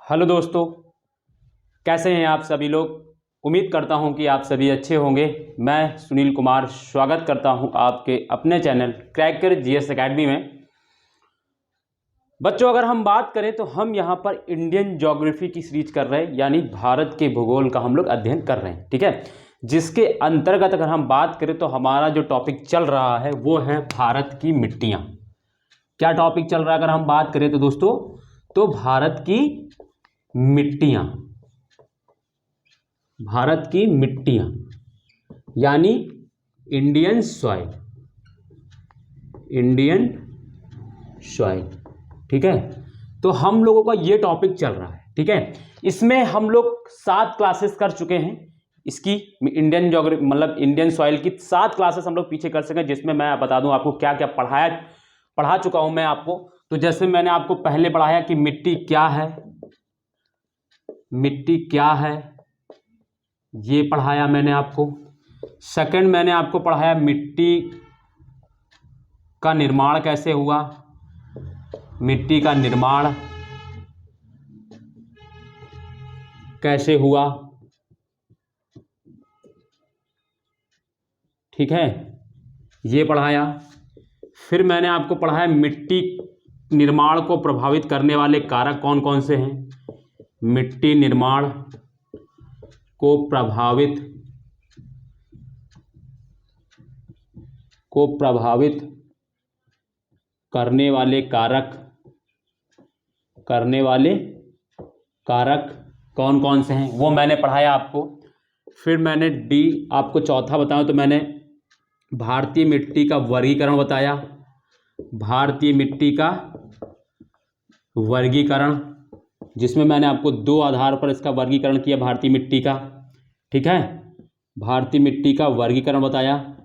Hello दोस्तों, कैसे हैं आप सभी लोग। उम्मीद करता हूं कि आप सभी अच्छे होंगे। मैं सुनील कुमार स्वागत करता हूं आपके अपने चैनल क्रैकर जीएस एकेडमी में। बच्चों, अगर हम बात करें तो हम यहां पर इंडियन ज्योग्राफी की सीरीज कर रहे हैं, यानी भारत के भूगोल का हम लोग अध्ययन कर रहे हैं। ठीक है, जिसके अंतर्गत अगर हम बात करें तो हमारा जो टॉपिक चल रहा है वो है भारत की मिट्टियाँ। क्या टॉपिक चल रहा है अगर हम बात करें तो दोस्तों, तो भारत की मिट्टियाँ, भारत की मिट्टियाँ यानी इंडियन सॉइल, इंडियन सॉइल। ठीक है, तो हम लोगों का ये टॉपिक चल रहा है। ठीक है, इसमें हम लोग 7 क्लासेस कर चुके हैं। इसकी इंडियन ज्योग्राफी मतलब इंडियन सॉइल की 7 क्लासेस हम लोग पीछे कर सकें, जिसमें मैं बता दूं आपको क्या क्या पढ़ा चुका हूं मैं आपको। तो जैसे मैंने आपको पहले पढ़ाया कि मिट्टी क्या है, मिट्टी क्या है ये पढ़ाया मैंने आपको। सेकंड मैंने आपको पढ़ाया मिट्टी का निर्माण कैसे हुआ, मिट्टी का निर्माण कैसे हुआ। ठीक है, ये पढ़ाया। फिर मैंने आपको पढ़ाया मिट्टी निर्माण को प्रभावित करने वाले कारक कौन कौन से हैं। मिट्टी निर्माण को प्रभावित करने वाले कारक कौन कौन से हैं वो मैंने पढ़ाया आपको। फिर मैंने आपको चौथा बताऊं तो मैंने भारतीय मिट्टी का वर्गीकरण बताया, भारतीय मिट्टी का वर्गीकरण, जिसमें मैंने आपको 2 आधार पर इसका वर्गीकरण किया भारतीय मिट्टी का। ठीक है, भारतीय मिट्टी का वर्गीकरण बताया,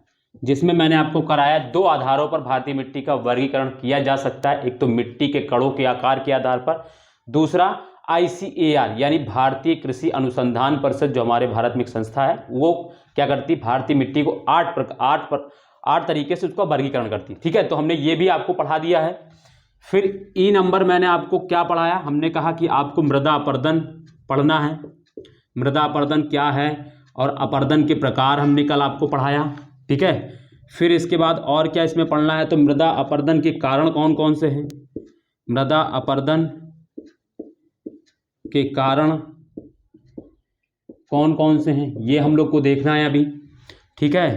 जिसमें मैंने आपको कराया 2 आधारों पर भारतीय मिट्टी का वर्गीकरण किया जा सकता है। एक तो मिट्टी के कणों के आकार के आधार पर, दूसरा ICAR यानी भारतीय कृषि अनुसंधान परिषद जो हमारे भारत में एक संस्था है, वो क्या करती, भारतीय मिट्टी को 8 तरीके से उसका वर्गीकरण करती। ठीक है, तो हमने ये भी आपको पढ़ा दिया है। फिर ई नंबर मैंने आपको क्या पढ़ाया, हमने कहा कि आपको मृदा अपरदन पढ़ना है। मृदा अपरदन क्या है और अपरदन के प्रकार हमने कल आपको पढ़ाया। ठीक है, फिर इसके बाद और क्या इसमें पढ़ना है, तो मृदा अपरदन के कारण कौन कौन से हैं, मृदा अपरदन के कारण कौन कौन से हैं ये हम लोग को देखना है अभी। ठीक है,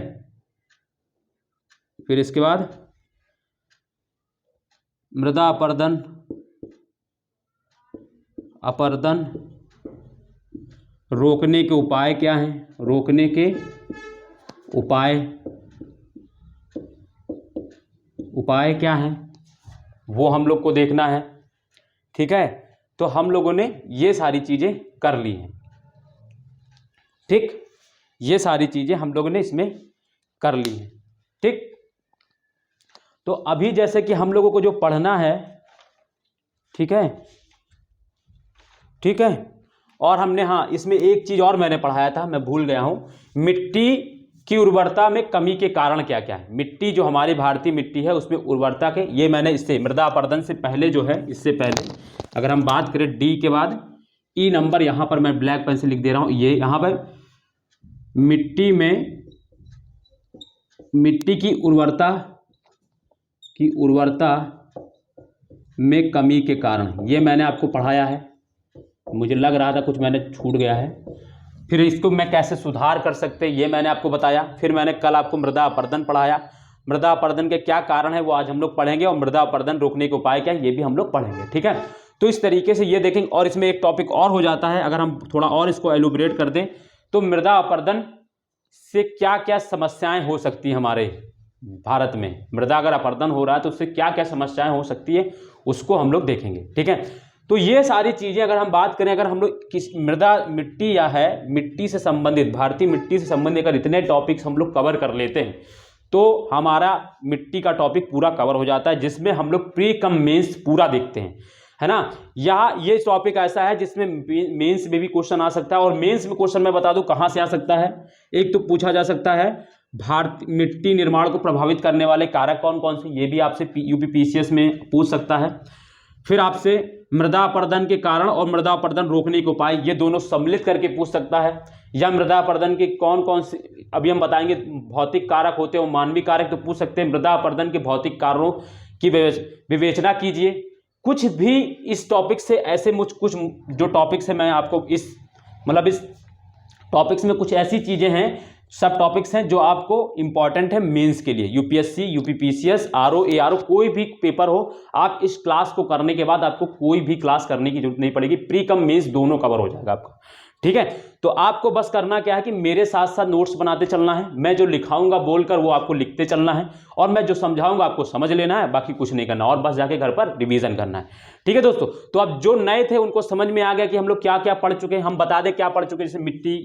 फिर इसके बाद मृदा अपरदन रोकने के उपाय क्या हैं, रोकने के उपाय क्या हैं वो हम लोग को देखना है। ठीक है, तो हम लोगों ने ये सारी चीज़ें कर ली हैं। ठीक, ये सारी चीज़ें हम लोगों ने इसमें कर ली हैं। ठीक, तो अभी जैसे कि हम लोगों को जो पढ़ना है, ठीक है, ठीक है, और हमने हाँ इसमें एक चीज़ और मैंने पढ़ाया था, मैं भूल गया हूँ, मिट्टी की उर्वरता में कमी के कारण क्या क्या है। मिट्टी जो हमारी भारतीय मिट्टी है उसमें उर्वरता के, ये मैंने इससे मृदा अपरदन से पहले जो है, इससे पहले अगर हम बात करें डी के बाद ई नंबर, यहाँ पर मैं ब्लैक पेन से लिख दे रहा हूँ, ये यहाँ पर मिट्टी की उर्वरता में कमी के कारण, ये मैंने आपको पढ़ाया है। मुझे लग रहा था कुछ मैंने छूट गया है। फिर इसको मैं कैसे सुधार कर सकते हैं ये मैंने आपको बताया। फिर मैंने कल आपको मृदा अपरदन पढ़ाया, मृदा अपरदन के क्या कारण है वो आज हम लोग पढ़ेंगे, और मृदा अपरदन रोकने के उपाय क्या है ये भी हम लोग पढ़ेंगे। ठीक है, तो इस तरीके से ये देखेंगे। और इसमें एक टॉपिक और हो जाता है, अगर हम थोड़ा और इसको एलुबरेट कर दें तो मृदा अपरदन से क्या क्या समस्याएं हो सकती हैं हमारे भारत में। मृदा अगर अपरदन हो रहा है तो उससे क्या क्या समस्याएं हो सकती है उसको हम लोग देखेंगे। ठीक है, तो ये सारी चीज़ें अगर हम बात करें, अगर हम लोग किस मिट्टी या है मिट्टी से संबंधित, भारतीय मिट्टी से संबंधित अगर इतने टॉपिक्स हम लोग कवर कर लेते हैं तो हमारा मिट्टी का टॉपिक पूरा कवर हो जाता है, जिसमें हम लोग प्री कम मेंस पूरा देखते हैं, है ना। यहाँ ये टॉपिक ऐसा है जिसमें मेंस में भी क्वेश्चन आ सकता है, और मेंस में क्वेश्चन मैं बता दूं कहाँ से आ सकता है। एक तो पूछा जा सकता है भारतीय मिट्टी निर्माण को प्रभावित करने वाले कारक कौन कौन से, ये भी आपसे यूपी PCS में पूछ सकता है। फिर आपसे मृदा अपरदन के कारण और मृदा अपरदन रोकने के उपाय, ये दोनों सम्मिलित करके पूछ सकता है। या मृदा अपरदन के कौन कौन से, अभी हम बताएंगे, भौतिक कारक होते हैं और मानवीय कारक, तो पूछ सकते हैं मृदा अपरदन के भौतिक कारणों की विवेचना कीजिए। कुछ भी इस टॉपिक से ऐसे कुछ जो टॉपिक्स है, मैं आपको इस टॉपिक्स में कुछ ऐसी चीज़ें हैं, सब टॉपिक्स हैं जो आपको इंपॉर्टेंट है मेंस के लिए, यूपीएससी, यूपीपीसीएस, आरओ, एआरओ, कोई भी पेपर हो, आप इस क्लास को करने के बाद आपको कोई भी क्लास करने की जरूरत नहीं पड़ेगी, प्री कम मेंस दोनों कवर हो जाएगा आपका। ठीक है, तो आपको बस करना क्या है कि मेरे साथ साथ नोट्स बनाते चलना है, मैं जो लिखाऊंगा बोलकर वो आपको लिखते चलना है, और मैं जो समझाऊंगा आपको समझ लेना है, बाकी कुछ नहीं करना, और बस जाके घर पर रिवीजन करना है। ठीक है दोस्तों, तो अब जो नए थे उनको समझ में आ गया कि हम लोग क्या क्या पढ़ चुके हैं। हम बता दें क्या पढ़ चुके हैं, जैसे मिट्टी,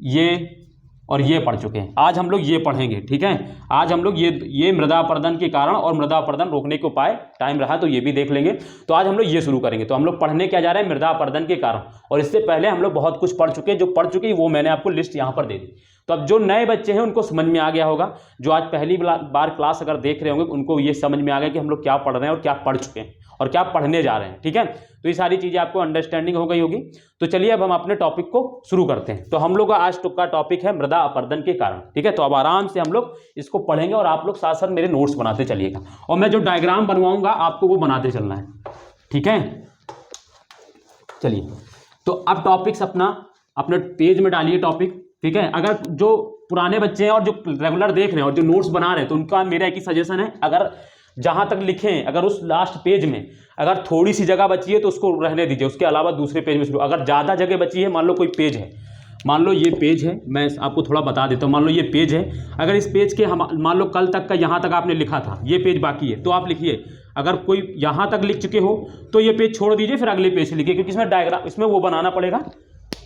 ये और ये पढ़ चुके हैं। आज हम लोग ये पढ़ेंगे। ठीक है, आज हम लोग ये मृदा अपरदन के कारण और मृदा अपरदन रोकने के उपाय, टाइम रहा तो ये भी देख लेंगे। तो आज हम लोग ये शुरू करेंगे। तो हम लोग पढ़ने क्या जा रहे हैं, मृदा अपरदन के कारण, और इससे पहले हम लोग बहुत कुछ पढ़ चुके हैं। जो पढ़ चुके हैं वो मैंने आपको लिस्ट यहाँ पर दे दी। तो अब जो नए बच्चे हैं उनको समझ में आ गया होगा, जो आज पहली बार क्लास अगर देख रहे होंगे उनको ये समझ में आ गया कि हम लोग क्या पढ़ रहे हैं और क्या पढ़ चुके हैं और क्या पढ़ने जा रहे हैं। ठीक है, तो ये सारी चीज़ें आपको अंडरस्टैंडिंग हो गई होगी। तो चलिए अब हम अपने टॉपिक को शुरू करते हैं। तो हम लोग का आज का टॉपिक है मृदा अपरदन के कारण। ठीक है, तो अब आराम से हम लोग इसको पढ़ेंगे और आप लोग साथ साथ मेरे नोट्स बनाते चलिएगा, और मैं जो डायग्राम बनवाऊंगा आपको वो बनाते चलना है। ठीक है, चलिए तो अब टॉपिक्स अपने पेज में डालिए टॉपिक। ठीक है, अगर जो पुराने बच्चे हैं और जो रेगुलर देख रहे हैं और जो नोट्स बना रहे हैं, तो उनका मेरा एक ही सजेशन है, अगर जहां तक लिखें, अगर उस लास्ट पेज में अगर थोड़ी सी जगह बची है तो उसको रहने दीजिए, उसके अलावा दूसरे पेज में शुरू। अगर ज़्यादा जगह बची है, मान लो कोई पेज है, मान लो ये पेज है, मैं आपको थोड़ा बता देता हूँ, मान लो ये पेज है, अगर इस पेज के हम मान लो कल तक का यहाँ तक आपने लिखा था, ये पेज बाकी है, तो आप लिखिए। अगर कोई यहाँ तक लिख चुके हो तो ये पेज छोड़ दीजिए, फिर अगले पेज से लिखिए, क्योंकि इसमें डायग्राम, इसमें वो बनाना पड़ेगा,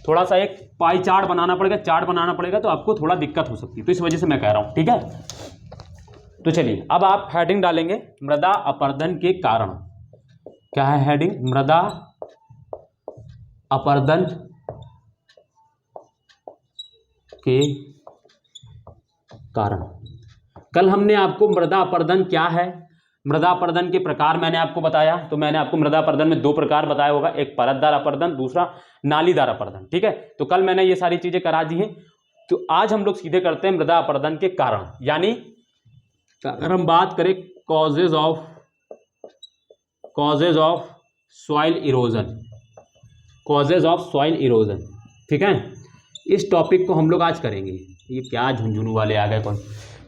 थोड़ा सा एक पाई चार्ट बनाना पड़ेगा, चार्ट बनाना पड़ेगा, तो आपको थोड़ा दिक्कत हो सकती है, तो इस वजह से मैं कह रहा हूँ। ठीक है, तो चलिए अब आप हेडिंग डालेंगे मृदा अपरदन के कारण। क्या है हेडिंग? मृदा अपरदन के कारण। कल हमने आपको मृदा अपरदन क्या है, मृदा अपरदन के प्रकार मैंने आपको बताया। तो मैंने आपको मृदा अपरदन में दो प्रकार बताया होगा, एक परतदार अपरदन, दूसरा नालीदार अपरदन। ठीक है, तो कल मैंने ये सारी चीजें करा दी हैं। तो आज हम लोग सीधे करते हैं मृदा अपरदन के कारण, यानी अगर हम बात करें causes of soil erosion, causes of soil erosion. ठीक है, इस टॉपिक को हम लोग आज करेंगे। ये क्या झुंझुनू वाले आ गए कौन?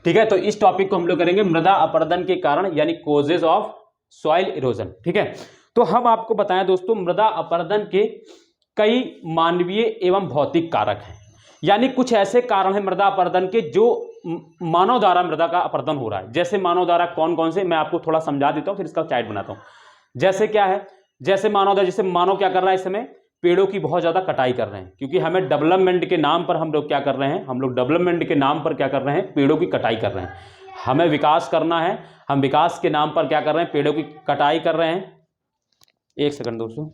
ठीक है, तो इस टॉपिक को हम लोग करेंगे मृदा अपरदन के कारण, यानी कॉजेज ऑफ सॉइल इरोजन। ठीक है, तो हम आपको बताएं दोस्तों, मृदा अपरदन के कई मानवीय एवं भौतिक कारक हैं, यानी कुछ ऐसे कारण हैं मृदा अपरदन के जो मानव द्वारा मृदा का अपरदन हो रहा है। जैसे मानव द्वारा कौन कौन से, मैं आपको थोड़ा समझा देता हूं, फिर इसका चार्ट बनाता हूं। जैसे क्या है, जैसे मानव द्वारा, जैसे मानव क्या कर रहा है, इस समय पेड़ों की बहुत ज्यादा कटाई कर रहे हैं, क्योंकि हमें डेवलपमेंट के नाम पर हम लोग क्या कर रहे हैं, हम लोग डेवलपमेंट के नाम पर क्या कर रहे हैं, पेड़ों की कटाई कर रहे हैं। हमें विकास करना है, हम विकास के नाम पर क्या कर रहे हैं, पेड़ों की कटाई कर रहे हैं। एक सेकंड दोस्तों,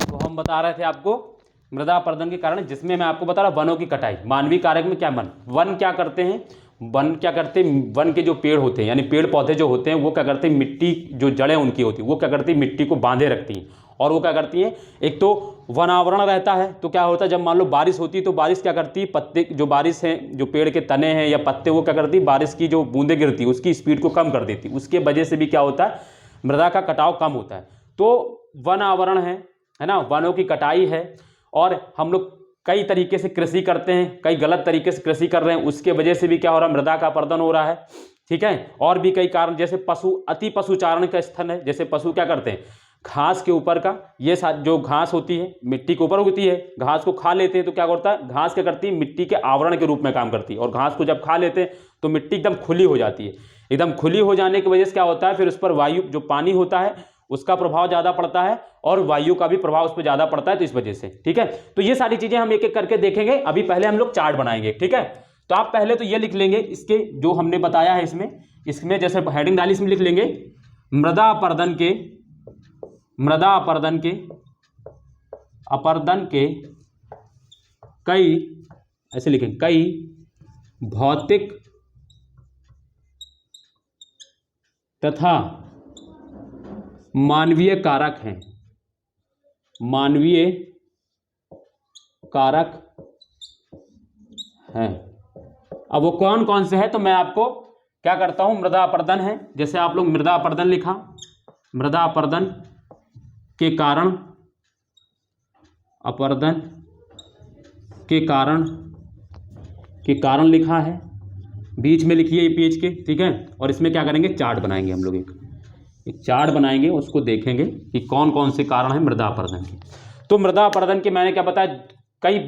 तो हम बता रहे थे आपको मृदा अपरदन के कारण, जिसमें मैं आपको बता रहा वनों की कटाई। मानवीय कारक में क्या, वन क्या करते हैं, वन के जो पेड़ होते हैं, यानी पेड़ पौधे जो होते हैं, वो क्या करते हैं, मिट्टी जो जड़ें उनकी होती है वो क्या करती है, मिट्टी को बांधे रखती हैं, और वो क्या करती हैं, एक तो वनावरण रहता है। तो क्या होता है, जब मान लो बारिश होती है तो बारिश क्या करती है, पत्ते जो बारिश है, जो पेड़ के तने हैं या पत्ते, वो क्या करती है, बारिश की जो बूंदें गिरती है उसकी स्पीड को कम कर देती है। उसके वजह से भी क्या होता है, मृदा का कटाव कम होता है। तो वन आवरण है ना, वनों की कटाई है, और हम लोग कई तरीके से कृषि करते हैं, कई गलत तरीके से कृषि कर रहे हैं, उसके वजह से भी क्या हो रहा है, मृदा का अपरदन हो रहा है। ठीक है, और भी कई कारण, जैसे अति पशुचारण का स्थल है, जैसे पशु क्या करते हैं, घास के ऊपर का, ये जो घास होती है मिट्टी के ऊपर होती है, घास को खा लेते हैं, तो क्या करता है, घास क्या करती है, मिट्टी के आवरण के रूप में काम करती है, और घास को जब खा लेते हैं तो मिट्टी एकदम खुली हो जाती है। एकदम खुली हो जाने की वजह से क्या होता है, फिर उस पर वायु, जो पानी होता है उसका प्रभाव ज़्यादा पड़ता है, और वायु का भी प्रभाव उस पर ज़्यादा पड़ता है, तो इस वजह से। ठीक है, तो ये सारी चीज़ें हम एक एक करके देखेंगे। अभी पहले हम लोग चार्ट बनाएंगे। ठीक है, तो आप पहले तो ये लिख लेंगे, इसके जो हमने बताया है इसमें जैसे हेडिंग डाली, इसमें लिख लेंगे मृदा अपरदन के कई, ऐसे लिखेंगे, कई भौतिक तथा मानवीय कारक हैं, मानवीय कारक हैं। अब वो कौन कौन से हैं, तो मैं आपको क्या करता हूं, मृदा अपरदन है, जैसे आप लोग मृदा अपरदन लिखा, मृदा अपरदन के कारण, अपरदन के कारण लिखा है, बीच में लिखिए ये पेज के, ठीक है। और इसमें क्या करेंगे, चार्ट बनाएंगे हम लोग, एक चार्ट बनाएंगे, उसको देखेंगे कि कौन कौन से कारण हैं मृदा अपरदन के। तो मृदा अपरदन के मैंने क्या बताया, कई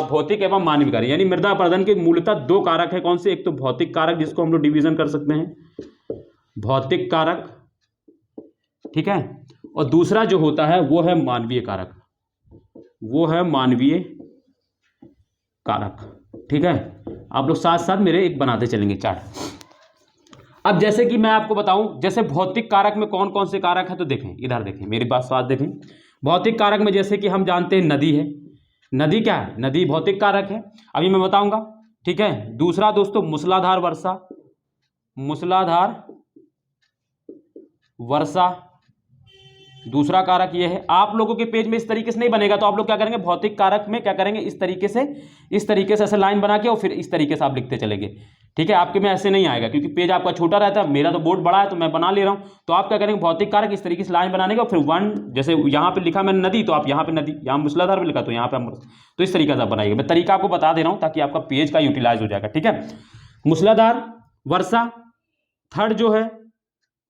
भौतिक एवं मानवीय कारक, यानी मृदा अपरदन के मूलतः दो कारक है। कौन से, एक तो भौतिक कारक जिसको हम लोग डिवीजन कर सकते हैं, भौतिक कारक, ठीक है, और दूसरा जो होता है वो है मानवीय कारक, वो है मानवीय कारक, ठीक है। आप लोग साथ साथ मेरे एक बनाते चलेंगे चार्ट। अब जैसे कि मैं आपको बताऊं, जैसे भौतिक कारक में कौन कौन से कारक है, तो देखें इधर, देखें मेरी बात साथ देखें। भौतिक कारक में जैसे कि हम जानते हैं नदी है, नदी क्या है, नदी भौतिक कारक है, अभी मैं बताऊंगा, ठीक है। दूसरा दोस्तों मूसलाधार वर्षा, मूसलाधार वर्षा दूसरा कारक ये है। आप लोगों के पेज में इस तरीके से नहीं बनेगा, तो आप लोग क्या करेंगे, भौतिक कारक में क्या करेंगे, इस तरीके से ऐसे लाइन बना के और फिर इस तरीके से आप लिखते चलेंगे, ठीक है। आपके में ऐसे नहीं आएगा क्योंकि पेज आपका छोटा रहता है, मेरा तो बोर्ड बड़ा है तो मैं बना ले रहा हूं। तो आप क्या करेंगे, भौतिक कारक इस तरीके से लाइन बनाने का, फिर वन, जैसे यहाँ पे लिखा मैंने नदी, तो आप यहाँ पे नदी, यहाँ मूसलाधार पे लिखा तो यहाँ पे तो इस तरीके से आप बनाइएगा। मैं तरीका आपको बता दे रहा हूँ ताकि आपका पेज का यूटिलाइज हो जाएगा, ठीक है। मूसलाधार वर्षा, थर्ड जो है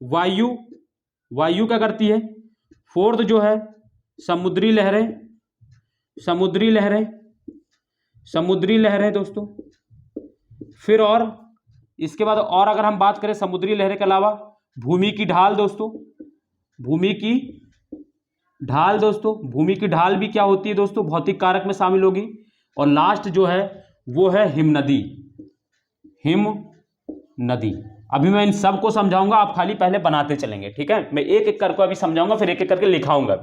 वायु, वायु क्या करती है, फोर्थ जो है समुद्री लहरें, समुद्री लहरें, समुद्री लहरें दोस्तों। फिर और इसके बाद और अगर हम बात करें समुद्री लहरें के अलावा, भूमि की ढाल दोस्तों, भूमि की ढाल दोस्तों, भूमि की ढाल भी क्या होती है दोस्तों, भौतिक कारक में शामिल होगी। और लास्ट जो है वो है हिमनदी, हिम नदी। अभी मैं इन सब को समझाऊंगा, आप खाली पहले बनाते चलेंगे, ठीक है। मैं एक एक करके अभी समझाऊंगा, फिर एक एक करके लिखाऊंगा।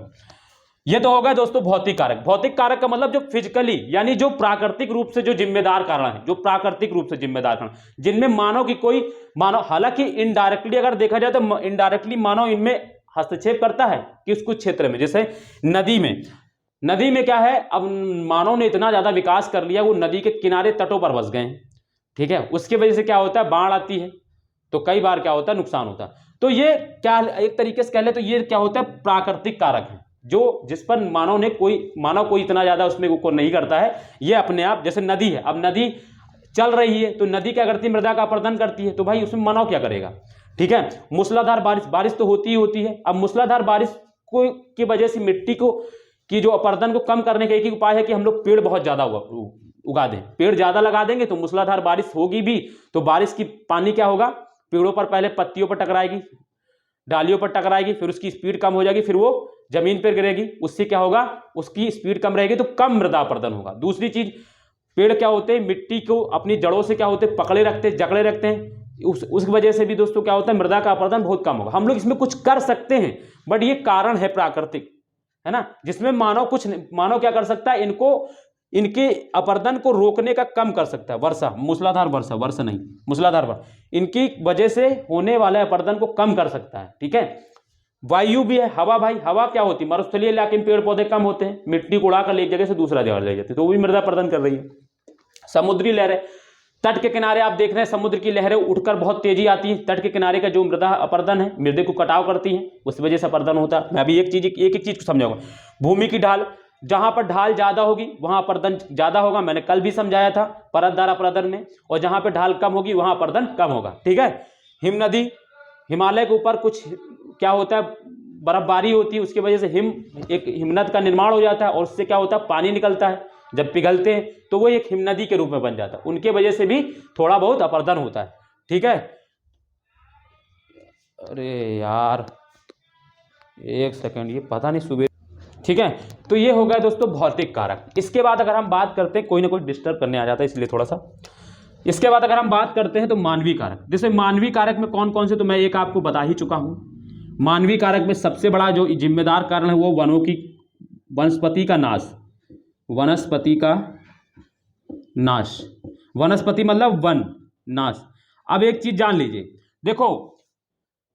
ये तो होगा दोस्तों भौतिक कारक। भौतिक कारक का मतलब जो फिजिकली, यानी जो प्राकृतिक रूप से जो जिम्मेदार कारण है, जो प्राकृतिक रूप से जिम्मेदार कारण, जिनमें मानव की कोई, मानव हालांकि इनडायरेक्टली अगर देखा जाए तो इनडायरेक्टली मानव इनमें हस्तक्षेप करता है किस कुछ क्षेत्र में, जैसे नदी में। नदी में क्या है, अब मानव ने इतना ज्यादा विकास कर लिया, वो नदी के किनारे तटों पर बस गए, ठीक है। उसकी वजह से क्या होता है, बाढ़ आती है, तो कई बार क्या होता है, नुकसान होता है। तो ये क्या, एक तरीके से कह ले तो ये क्या होता है, प्राकृतिक कारक है, जो जिस पर मानव कोई इतना ज्यादा उसमें को नहीं करता है, ये अपने आप। जैसे नदी है, अब नदी चल रही है तो नदी क्या करती है, मृदा का अपरदन करती है, तो भाई उसमें मानव क्या करेगा, ठीक है। मूसलाधार बारिश, बारिश तो होती ही होती है। अब मूसलाधार बारिश को की वजह से मिट्टी को की जो अपरदन को कम करने का एक ही उपाय है कि हम लोग पेड़ बहुत ज्यादा उगा दें। पेड़ ज्यादा लगा देंगे तो मूसलाधार बारिश होगी भी, तो बारिश की पानी क्या होगा, पेड़ों पर पहले पत्तियों पर टकराएगी, डालियों पर टकराएगी, फिर उसकी स्पीड कम हो जाएगी, फिर वो जमीन पर गिरेगी, उससे क्या होगा, उसकी स्पीड कम रहेगी, तो कम मृदा अपरदन होगा। दूसरी चीज, पेड़ क्या होते हैं, मिट्टी को अपनी जड़ों से क्या होते हैं, पकड़े रखते हैं, जकड़े रखते हैं, उस वजह से भी दोस्तों क्या होता है, मृदा का अपरदन बहुत कम होगा। हम लोग इसमें कुछ कर सकते हैं, बट ये कारण है प्राकृतिक, है ना, जिसमें मानव क्या कर सकता है, इनके अपरदन को रोकने का कम कर सकता है। वर्षा, मूसलाधार वर्षा, वर्षा नहीं मूसलाधार वर्षा, इनकी वजह से होने वाले अपरदन को कम कर सकता है, ठीक है। वायु भी है, हवा, भाई हवा क्या होती है, मरुस्थलीय इलाके में पेड़ पौधे कम होते हैं, मिट्टी को उड़ाकर एक जगह से दूसरा जगह ले जाते हैं, तो वो भी मृदा अपरदन कर रही है। समुद्री लहरें, तट के किनारे आप देख रहे हैं समुद्र की लहरें उठकर बहुत तेजी आती है, तट के किनारे का जो मृदा अपरदन है, मृदे को कटाव करती है, उस वजह से अपरदन होता है। मैं अभी एक एक चीज को समझाऊंगा। भूमि की ढाल, जहां पर ढाल ज्यादा होगी वहां अपरदन ज्यादा होगा, मैंने कल भी समझाया था परतदार अपरदन में, और जहां पर ढाल कम होगी वहां अपरदन कम होगा, ठीक है। हिम नदी, हिमालय के ऊपर कुछ क्या होता है, बर्फबारी होती है, उसकी वजह से एक हिमनद का निर्माण हो जाता है, और उससे क्या होता है, पानी निकलता है, जब पिघलते हैं तो वो एक हिमनदी के रूप में बन जाता है, उनके वजह से भी थोड़ा बहुत अपरदन होता है, ठीक है। अरे यार एक सेकंड, ये पता नहीं सुबह, ठीक है। तो ये हो गया दोस्तों भौतिक कारक। इसके बाद अगर हम बात करते हैं, कोई ना कोई डिस्टर्ब करने आ जाता है इसलिए थोड़ा सा, इसके बाद अगर हम बात करते हैं तो मानवीय कारक। जैसे मानवीय कारक में कौन कौन से, तो मैं एक आपको बता ही चुका हूं। मानवीय कारक में सबसे बड़ा जो जिम्मेदार कारण है वो वनस्पति का नाश, वनस्पति का नाश, वनस्पति मतलब वन नाश। अब एक चीज जान लीजिए, देखो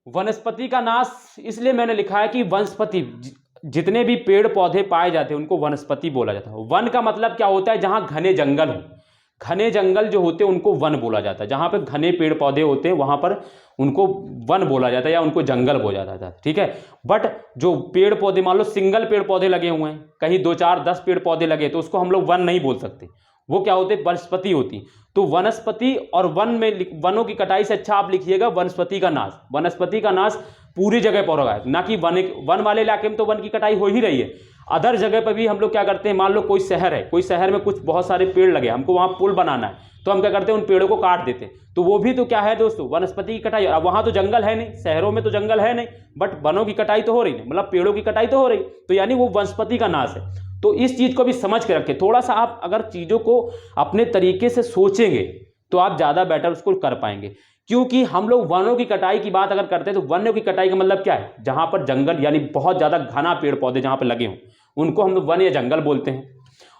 वनस्पति का नाश इसलिए मैंने लिखा है कि वनस्पति जितने भी पेड़ पौधे पाए जाते हैं उनको वनस्पति बोला जाता है। वन का मतलब क्या होता है, जहां घने जंगल हो, घने जंगल जो होते हैं उनको वन बोला जाता है। जहां पे घने पेड़ पौधे होते हैं वहां पर उनको वन बोला जाता है या उनको जंगल बोला जाता है, ठीक है। बट जो पेड़ पौधे, मान लो सिंगल पेड़ पौधे लगे हुए हैं, कहीं 2 4 10 पेड़ पौधे लगे, तो उसको हम लोग वन नहीं बोल सकते, वो क्या होते, वनस्पति होती। तो वनस्पति और वन में, वनों की कटाई से अच्छा आप लिखिएगा वनस्पति का नाश। वनस्पति का नाश पूरी जगह पर होगा, ना कि वन वाले इलाके में तो वन की कटाई हो ही रही है, अदर जगह पर भी हम लोग क्या करते हैं, मान लो कोई शहर है, कोई शहर में कुछ बहुत सारे पेड़ लगे, हमको वहां पुल बनाना है, तो हम क्या करते हैं, उन पेड़ों को काट देते हैं। तो वो भी तो क्या है दोस्तों, वनस्पति की कटाई। अब वहां तो जंगल है नहीं, शहरों में तो जंगल है नहीं, बट वनों की कटाई तो हो रही है, मतलब पेड़ों की कटाई तो हो रही, तो यानी वो वनस्पति का नाश है। तो इस चीज को भी समझ के रखें, थोड़ा सा आप अगर चीजों को अपने तरीके से सोचेंगे तो आप ज्यादा बेटर उसको कर पाएंगे। क्योंकि हम लोग वनों की कटाई की बात अगर करते हैं तो वनों की कटाई का मतलब क्या है, जहां पर जंगल यानी बहुत ज्यादा घना पेड़ पौधे जहां पर लगे हों उनको हम लोग वन या जंगल बोलते हैं।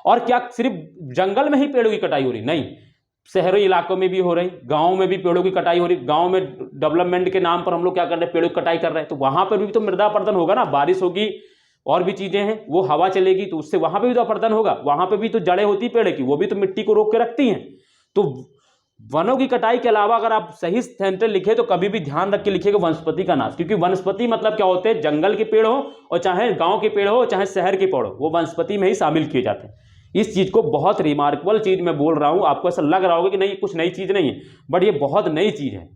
और क्या सिर्फ जंगल में ही पेड़ों की कटाई हो रही, नहीं, शहरी इलाकों में भी हो रही, गाँव में भी पेड़ों की कटाई हो रही। गाँव में डेवलपमेंट के नाम पर हम लोग क्या कर रहे हैं, पेड़ों की कटाई कर रहे हैं, तो वहां पर भी तो मृदा अपरदन होगा ना, बारिश होगी और भी चीजें हैं, वो हवा चलेगी तो उससे वहां पे भी तो अपरदन होगा, वहां पे भी तो जड़ें होती पेड़ की, वो भी तो मिट्टी को रोक के रखती हैं। तो वनों की कटाई के अलावा अगर आप सही सेंटेंस लिखे तो कभी भी ध्यान रख के लिखिएगा वनस्पति का नाश, क्योंकि वनस्पति मतलब क्या होते हैं, जंगल के पेड़ हो और चाहे गांव के पेड़ हो चाहे शहर के पेड़ हो, वो वनस्पति में ही शामिल किए जाते हैं। इस चीज को बहुत रिमार्केबल चीज मैं बोल रहा हूं, आपको ऐसा लग रहा होगा कि नहीं कुछ नई चीज नहीं है, बट ये बहुत नई चीज है।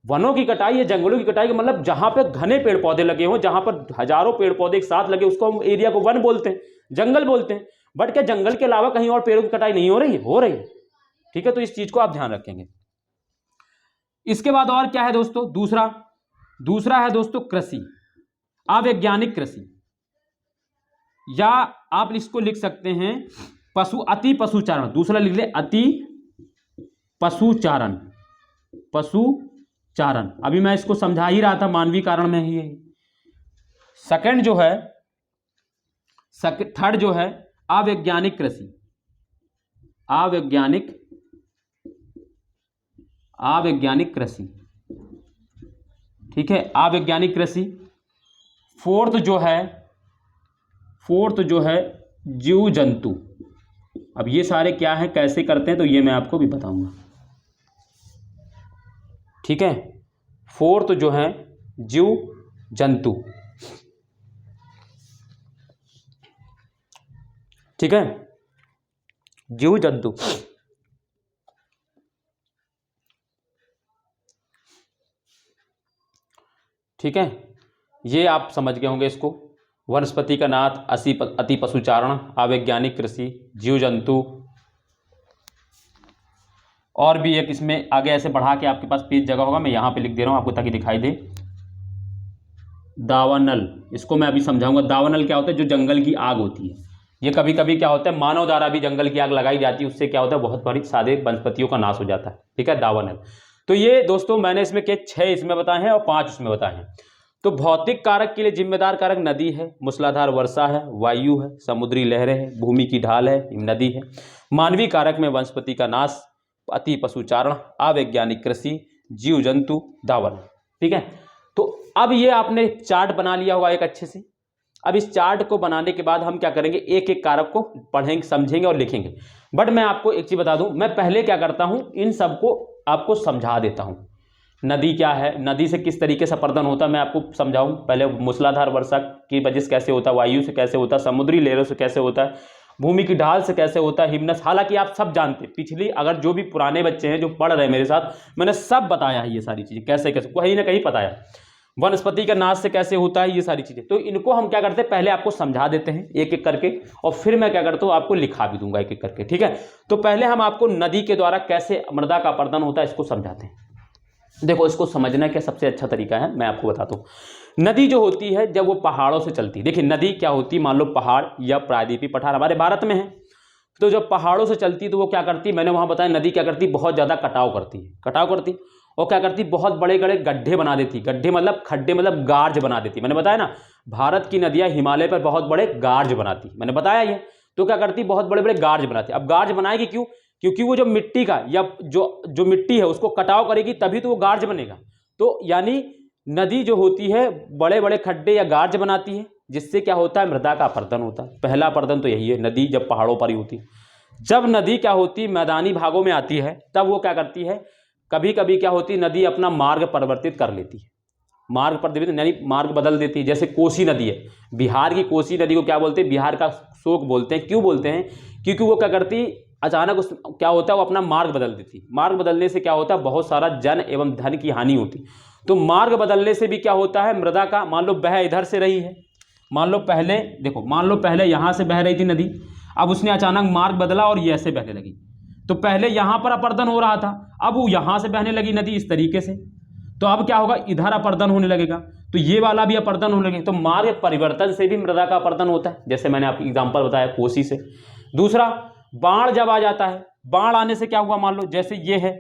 वनों की कटाई या जंगलों की कटाई का मतलब जहां पर घने पेड़ पौधे लगे हों, जहां पर हजारों पेड़ पौधे एक साथ लगे, उसको हम एरिया को वन बोलते हैं, जंगल बोलते हैं। बट क्या जंगल के अलावा कहीं और पेड़ों की कटाई नहीं हो रही है? हो रही है, ठीक है। तो इस चीज को आप ध्यान रखेंगे। इसके बाद और क्या है दोस्तों, दूसरा है दोस्तों कृषि, अवैज्ञानिक कृषि, या आप इसको लिख सकते हैं अति पशुचारण। दूसरा लिख ले अति पशुचारण, पशुचारण। अभी मैं इसको समझा ही रहा था, मानवीय कारण में ही है। सेकंड जो है, थर्ड जो है अवैज्ञानिक कृषि, अवैज्ञानिक कृषि, ठीक है, अवैज्ञानिक कृषि। फोर्थ जो है जीव जंतु। अब ये सारे क्या है, कैसे करते हैं, तो ये मैं आपको भी बताऊंगा, ठीक है। फोर्थ जो है जीव जंतु, ठीक है, जीव जंतु। ठीक है, ये आप समझ गए होंगे इसको। वनस्पति का नाश, अति पशुचारण, अवैज्ञानिक कृषि, जीव जंतु, और भी एक इसमें आगे ऐसे बढ़ा के आपके पास पेज जगह होगा, मैं यहाँ पे लिख दे रहा हूँ आपको ताकि दिखाई दे। दावानल, इसको मैं अभी समझाऊंगा। दावानल क्या होता है, जो जंगल की आग होती है। ये कभी कभी क्या होता है, मानव द्वारा भी जंगल की आग लगाई जाती है, उससे क्या होता है, बहुत बड़ी सादे वनस्पतियों का नाश हो जाता है, ठीक है, दावानल। तो ये दोस्तों मैंने इसमें के 6 इसमें बताए हैं और 5 उसमें बताए हैं। तो भौतिक कारक के लिए जिम्मेदार कारक नदी है, मूसलाधार वर्षा है, वायु है, समुद्री लहरें है, भूमि की ढाल है, नदी है। मानवीय कारक में वनस्पति का नाश, अति पशुचारण, अवैज्ञानिक कृषि, जीव जंतु, दावन, ठीक है। तो अब ये आपने चार्ट बना लिया होगा एक अच्छे से। अब इस चार्ट को बनाने के बाद हम क्या करेंगे, एक एक कारक को पढ़ेंगे, समझेंगे और लिखेंगे। बट मैं आपको एक चीज बता दूं, मैं पहले क्या करता हूं, इन सबको आपको समझा देता हूं। नदी क्या है, नदी से किस तरीके से अपरदन होता है मैं आपको समझाऊं। पहले मूसलाधार वर्षा की वजह से कैसे होता है, वायु से कैसे होता है, समुद्री लहरों से कैसे होता है, भूमि की ढाल से कैसे होता है, हिमनस। हालांकि आप सब जानते हैं, पिछली अगर जो भी पुराने बच्चे हैं जो पढ़ रहे हैं मेरे साथ, मैंने सब बताया है ये सारी चीजें, कैसे कैसे कहीं ना कहीं बताया। वनस्पति का नाश से कैसे होता है, ये सारी चीजें। तो इनको हम क्या करते हैं, पहले आपको समझा देते हैं एक एक करके, और फिर मैं क्या करता हूँ, आपको लिखा भी दूंगा एक एक करके, ठीक है। तो पहले हम आपको नदी के द्वारा कैसे मृदा का अपरदन होता है इसको समझाते हैं। देखो, इसको समझने का सबसे अच्छा तरीका है, मैं आपको बताता हूँ। नदी जो होती है जब वो पहाड़ों से चलती है, देखिए नदी क्या होती है, मान लो पहाड़ या प्रायद्वीपीय पठार हमारे भारत में है, तो जब पहाड़ों से चलती है तो वो क्या करती है, मैंने वहां बताया, नदी क्या करती है, बहुत ज्यादा कटाव करती है, और क्या करती है, बहुत बड़े बड़े गड्ढे बना देती है। गड्ढे मतलब खड्डे मतलब गार्ज बना देती है। मैंने बताया ना, भारत की नदियां हिमालय पर बहुत बड़े गार्ज बनाती है, मैंने बताया ये। तो क्या करती है, बहुत बड़े बड़े गार्ज बनाती है। अब गार्ज बनाएगी क्यों, क्योंकि वो जो मिट्टी का या जो मिट्टी है उसको कटाव करेगी, तभी तो वो गार्ज बनेगा। तो यानी नदी जो होती है बड़े बड़े खड्डे या गार्ज बनाती है, जिससे क्या होता है, मृदा का अपरदन होता है। पहला अपरदन तो यही है, नदी जब पहाड़ों पर ही होती है। जब नदी क्या होती है, मैदानी भागों में आती है, तब वो क्या करती है, कभी कभी क्या होती है, नदी अपना मार्ग परिवर्तित कर लेती है, मार्ग परिवर्तित यानी मार्ग बदल देती है। जैसे कोसी नदी है, बिहार की कोसी नदी को क्या बोलते हैं, बिहार का शोक बोलते हैं। क्यों बोलते हैं, क्योंकि वो क्या करती, अचानक उस क्या होता है, वो अपना मार्ग बदल देती। मार्ग बदलने से क्या होता है, बहुत सारा जन एवं धन की हानि होती। तो मार्ग बदलने से भी क्या होता है, मृदा का, मान लो बह इधर से रही है, मान लो पहले देखो, मान लो पहले यहाँ से बह रही थी नदी, अब उसने अचानक मार्ग बदला और ये ऐसे बहने लगी। तो पहले यहाँ पर अपरदन हो रहा था, अब वो यहाँ से बहने लगी नदी इस तरीके से, तो अब क्या होगा, इधर अपरदन होने लगेगा, तो ये वाला भी अपरदन होने लगेगा। तो मार्ग परिवर्तन से भी मृदा का अपरदन होता है, जैसे मैंने आपको एग्जाम्पल बताया कोसी से। दूसरा, बाढ़ जब आ जाता है, बाढ़ आने से क्या हुआ, मान लो जैसे ये है,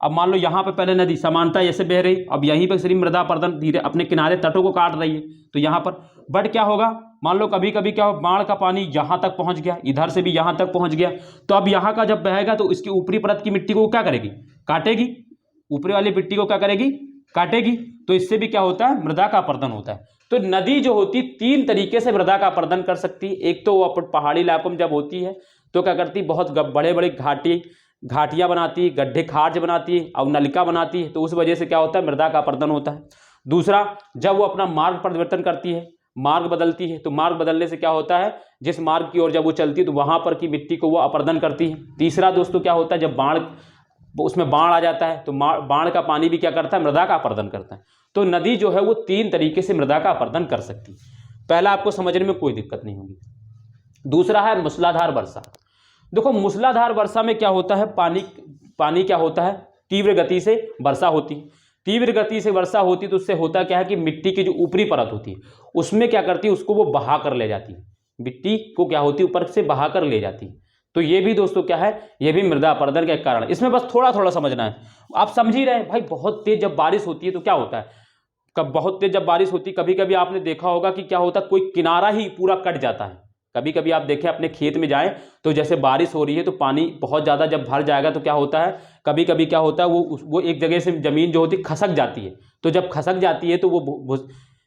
अब मान लो यहाँ पे पहले नदी समानता ऐसे बह रही, अब यहीं पर सिर्फ मृदा अपरदन धीरे अपने किनारे तटों को काट रही है, तो यहाँ पर बट क्या होगा, मान लो कभी कभी क्या हो, बाढ़ का पानी यहाँ तक पहुँच गया, इधर से भी यहाँ तक पहुँच गया, तो अब यहाँ का जब बहेगा तो इसकी ऊपरी परत की मिट्टी को क्या करेगी, काटेगी, ऊपरी वाली मिट्टी को क्या करेगी, काटेगी। तो इससे भी क्या होता है, मृदा का अपरदन होता है। तो नदी जो होती 3 तरीके से मृदा का अपरदन कर सकती है। एक तो वो पहाड़ी इलाकों में जब होती है तो क्या करती, बहुत बड़े बड़े घाटियाँ बनाती है, गड्ढे खार्ज बनाती है और नलिका बनाती है, तो उस वजह से क्या होता है, मृदा का अपरदन होता है। दूसरा, जब वो अपना मार्ग परिवर्तन करती है, मार्ग बदलती है, तो मार्ग बदलने से क्या होता है, जिस मार्ग की ओर जब वो चलती है तो वहां पर की मिट्टी को वो अपरदन करती है। तीसरा दोस्तों क्या होता है, जब उसमें बाढ़ आ जाता है तो बाढ़ का पानी भी क्या करता है, मृदा का अपरदन करता है। तो नदी जो है वो 3 तरीके से मृदा का अपरदन कर सकती है। पहला आपको समझने में कोई दिक्कत नहीं होगी। दूसरा है मूसलाधार वर्षा। देखो मूसलाधार वर्षा में क्या होता है, पानी क्या होता है, तीव्र गति से वर्षा होती है। तीव्र गति से वर्षा होती तो उससे होता क्या है कि मिट्टी की जो ऊपरी परत होती है उसमें क्या करती है, उसको वो बहा कर ले जाती है, मिट्टी को क्या होती है ऊपर से बहा कर ले जाती है। तो ये भी दोस्तों क्या है, ये भी मृदा अपरदन का एक कारण है। इसमें बस थोड़ा थोड़ा समझना है, आप समझ ही रहे हैं भाई। बहुत तेज जब बारिश होती है तो क्या होता है, बहुत तेज जब बारिश होती है, कभी कभी आपने देखा होगा कि क्या होता है, कोई किनारा ही पूरा कट जाता है। कभी कभी आप देखें अपने खेत में जाएं तो जैसे बारिश हो रही है तो पानी बहुत ज़्यादा जब भर जाएगा तो क्या होता है, कभी कभी क्या होता है, वो एक जगह से जमीन जो होती है खसक जाती है। तो जब खसक जाती है तो वो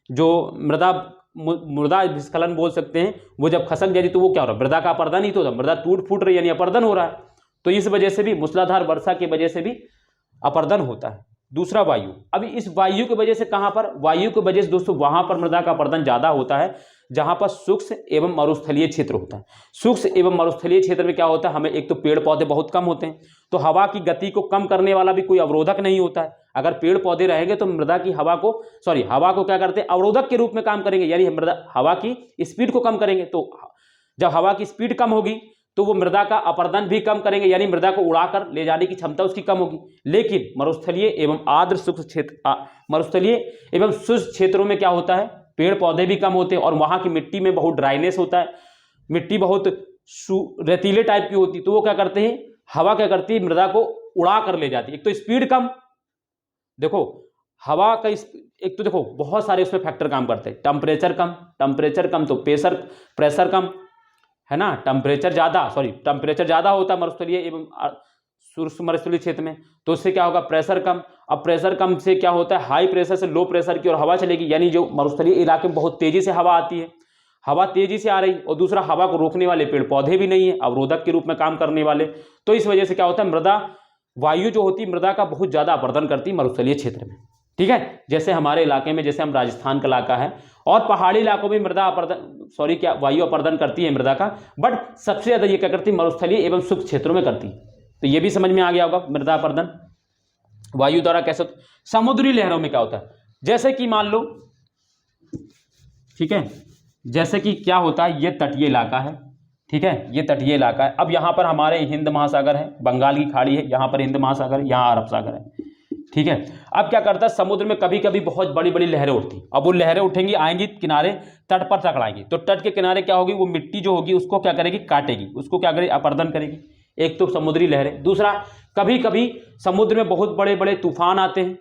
जो मृदा विस्खलन बोल सकते हैं, वो जब खसक जाती तो वो क्या हो रहा है, मृदा का अपरदन ही तो होता है, मृदा टूट फूट रही है यानी अपरदन हो रहा है। तो इस वजह से भी मूसलाधार वर्षा की वजह से भी अपरदन होता है। दूसरा वायु, अभी इस वायु की वजह से कहां पर, वायु की वजह से दोस्तों वहां पर मृदा का अपरदन ज्यादा होता है जहां पर शुष्क एवं मरुस्थलीय क्षेत्र होता है। शुष्क एवं मरुस्थलीय क्षेत्र में क्या होता है, हमें एक तो पेड़ पौधे बहुत कम होते हैं, तो हवा की गति को कम करने वाला भी कोई अवरोधक नहीं होता है। अगर पेड़ पौधे रहेंगे तो मृदा की हवा को क्या करते हैं, अवरोधक के रूप में काम करेंगे, यानी मृदा हवा की स्पीड को कम करेंगे। तो जब हवा की स्पीड कम होगी तो वो मृदा का अपरदन भी कम करेंगे, यानी मृदा को उड़ाकर ले जाने की क्षमता उसकी कम होगी। लेकिन मरुस्थलीय एवं आर्द्र शुष्क क्षेत्र, मरुस्थलीय एवं शुष्क क्षेत्रों में क्या होता है, पेड़ पौधे भी कम होते हैं और वहां की मिट्टी में बहुत ड्राइनेस होता है, मिट्टी बहुत रेतीले टाइप की होती है। तो वो क्या करते हैं, हवा क्या करती है, मृदा को उड़ा कर ले जाती है। एक तो स्पीड कम, देखो हवा का एक तो देखो बहुत सारे उसमें फैक्टर काम करते हैं। टेम्परेचर कम तो प्रेशर कम है ना, टेम्परेचर ज़्यादा होता है मरुस्थलीय एवं शुष्क मरुस्थलीय क्षेत्र में, तो उससे क्या होगा, प्रेशर कम। अब प्रेशर कम से क्या होता है, हाई प्रेशर से लो प्रेशर की ओर हवा चलेगी, यानी जो मरुस्थलीय इलाके में बहुत तेजी से हवा आती है, हवा तेजी से आ रही, और दूसरा हवा को रोकने वाले पेड़ पौधे भी नहीं है, अवरोधक के रूप में काम करने वाले। तो इस वजह से क्या होता है, मृदा वायु जो होती है मृदा का बहुत ज़्यादा अपरदन करती है मरुस्थलीय क्षेत्र में। ठीक है, जैसे हमारे इलाके में, जैसे हम राजस्थान का इलाका है और पहाड़ी इलाकों में मृदा अपरदन वायु अपरदन करती है मृदा का, बट सबसे ज़्यादा ये क्या करती है, मरुस्थलीय एवं शुष्क क्षेत्रों में करती है। तो ये भी समझ में आ गया होगा मृदा अपरदन वायु द्वारा कैसे। समुद्री लहरों में क्या होता है, जैसे कि मान लो, ठीक है, जैसे कि क्या होता है, ये तटीय इलाका है, ठीक है, ये तटीय इलाका है। अब यहाँ पर हमारे हिंद महासागर है, बंगाल की खाड़ी है, यहाँ पर हिंद महासागर है, यहाँ अरब सागर है, ठीक है। अब क्या करता है, समुद्र में कभी कभी बहुत बड़ी बड़ी लहरें उठती, अब वो लहरें उठेंगी, आएंगी किनारे, तट पर टकराएंगी, तो तट के किनारे क्या होगी, वो मिट्टी जो होगी उसको क्या करेगी, काटेगी, उसको क्या करेगी, अपरदन करेगी। एक तो समुद्री लहरें। दूसरा, कभी कभी समुद्र में बहुत बड़े बड़े तूफान आते हैं,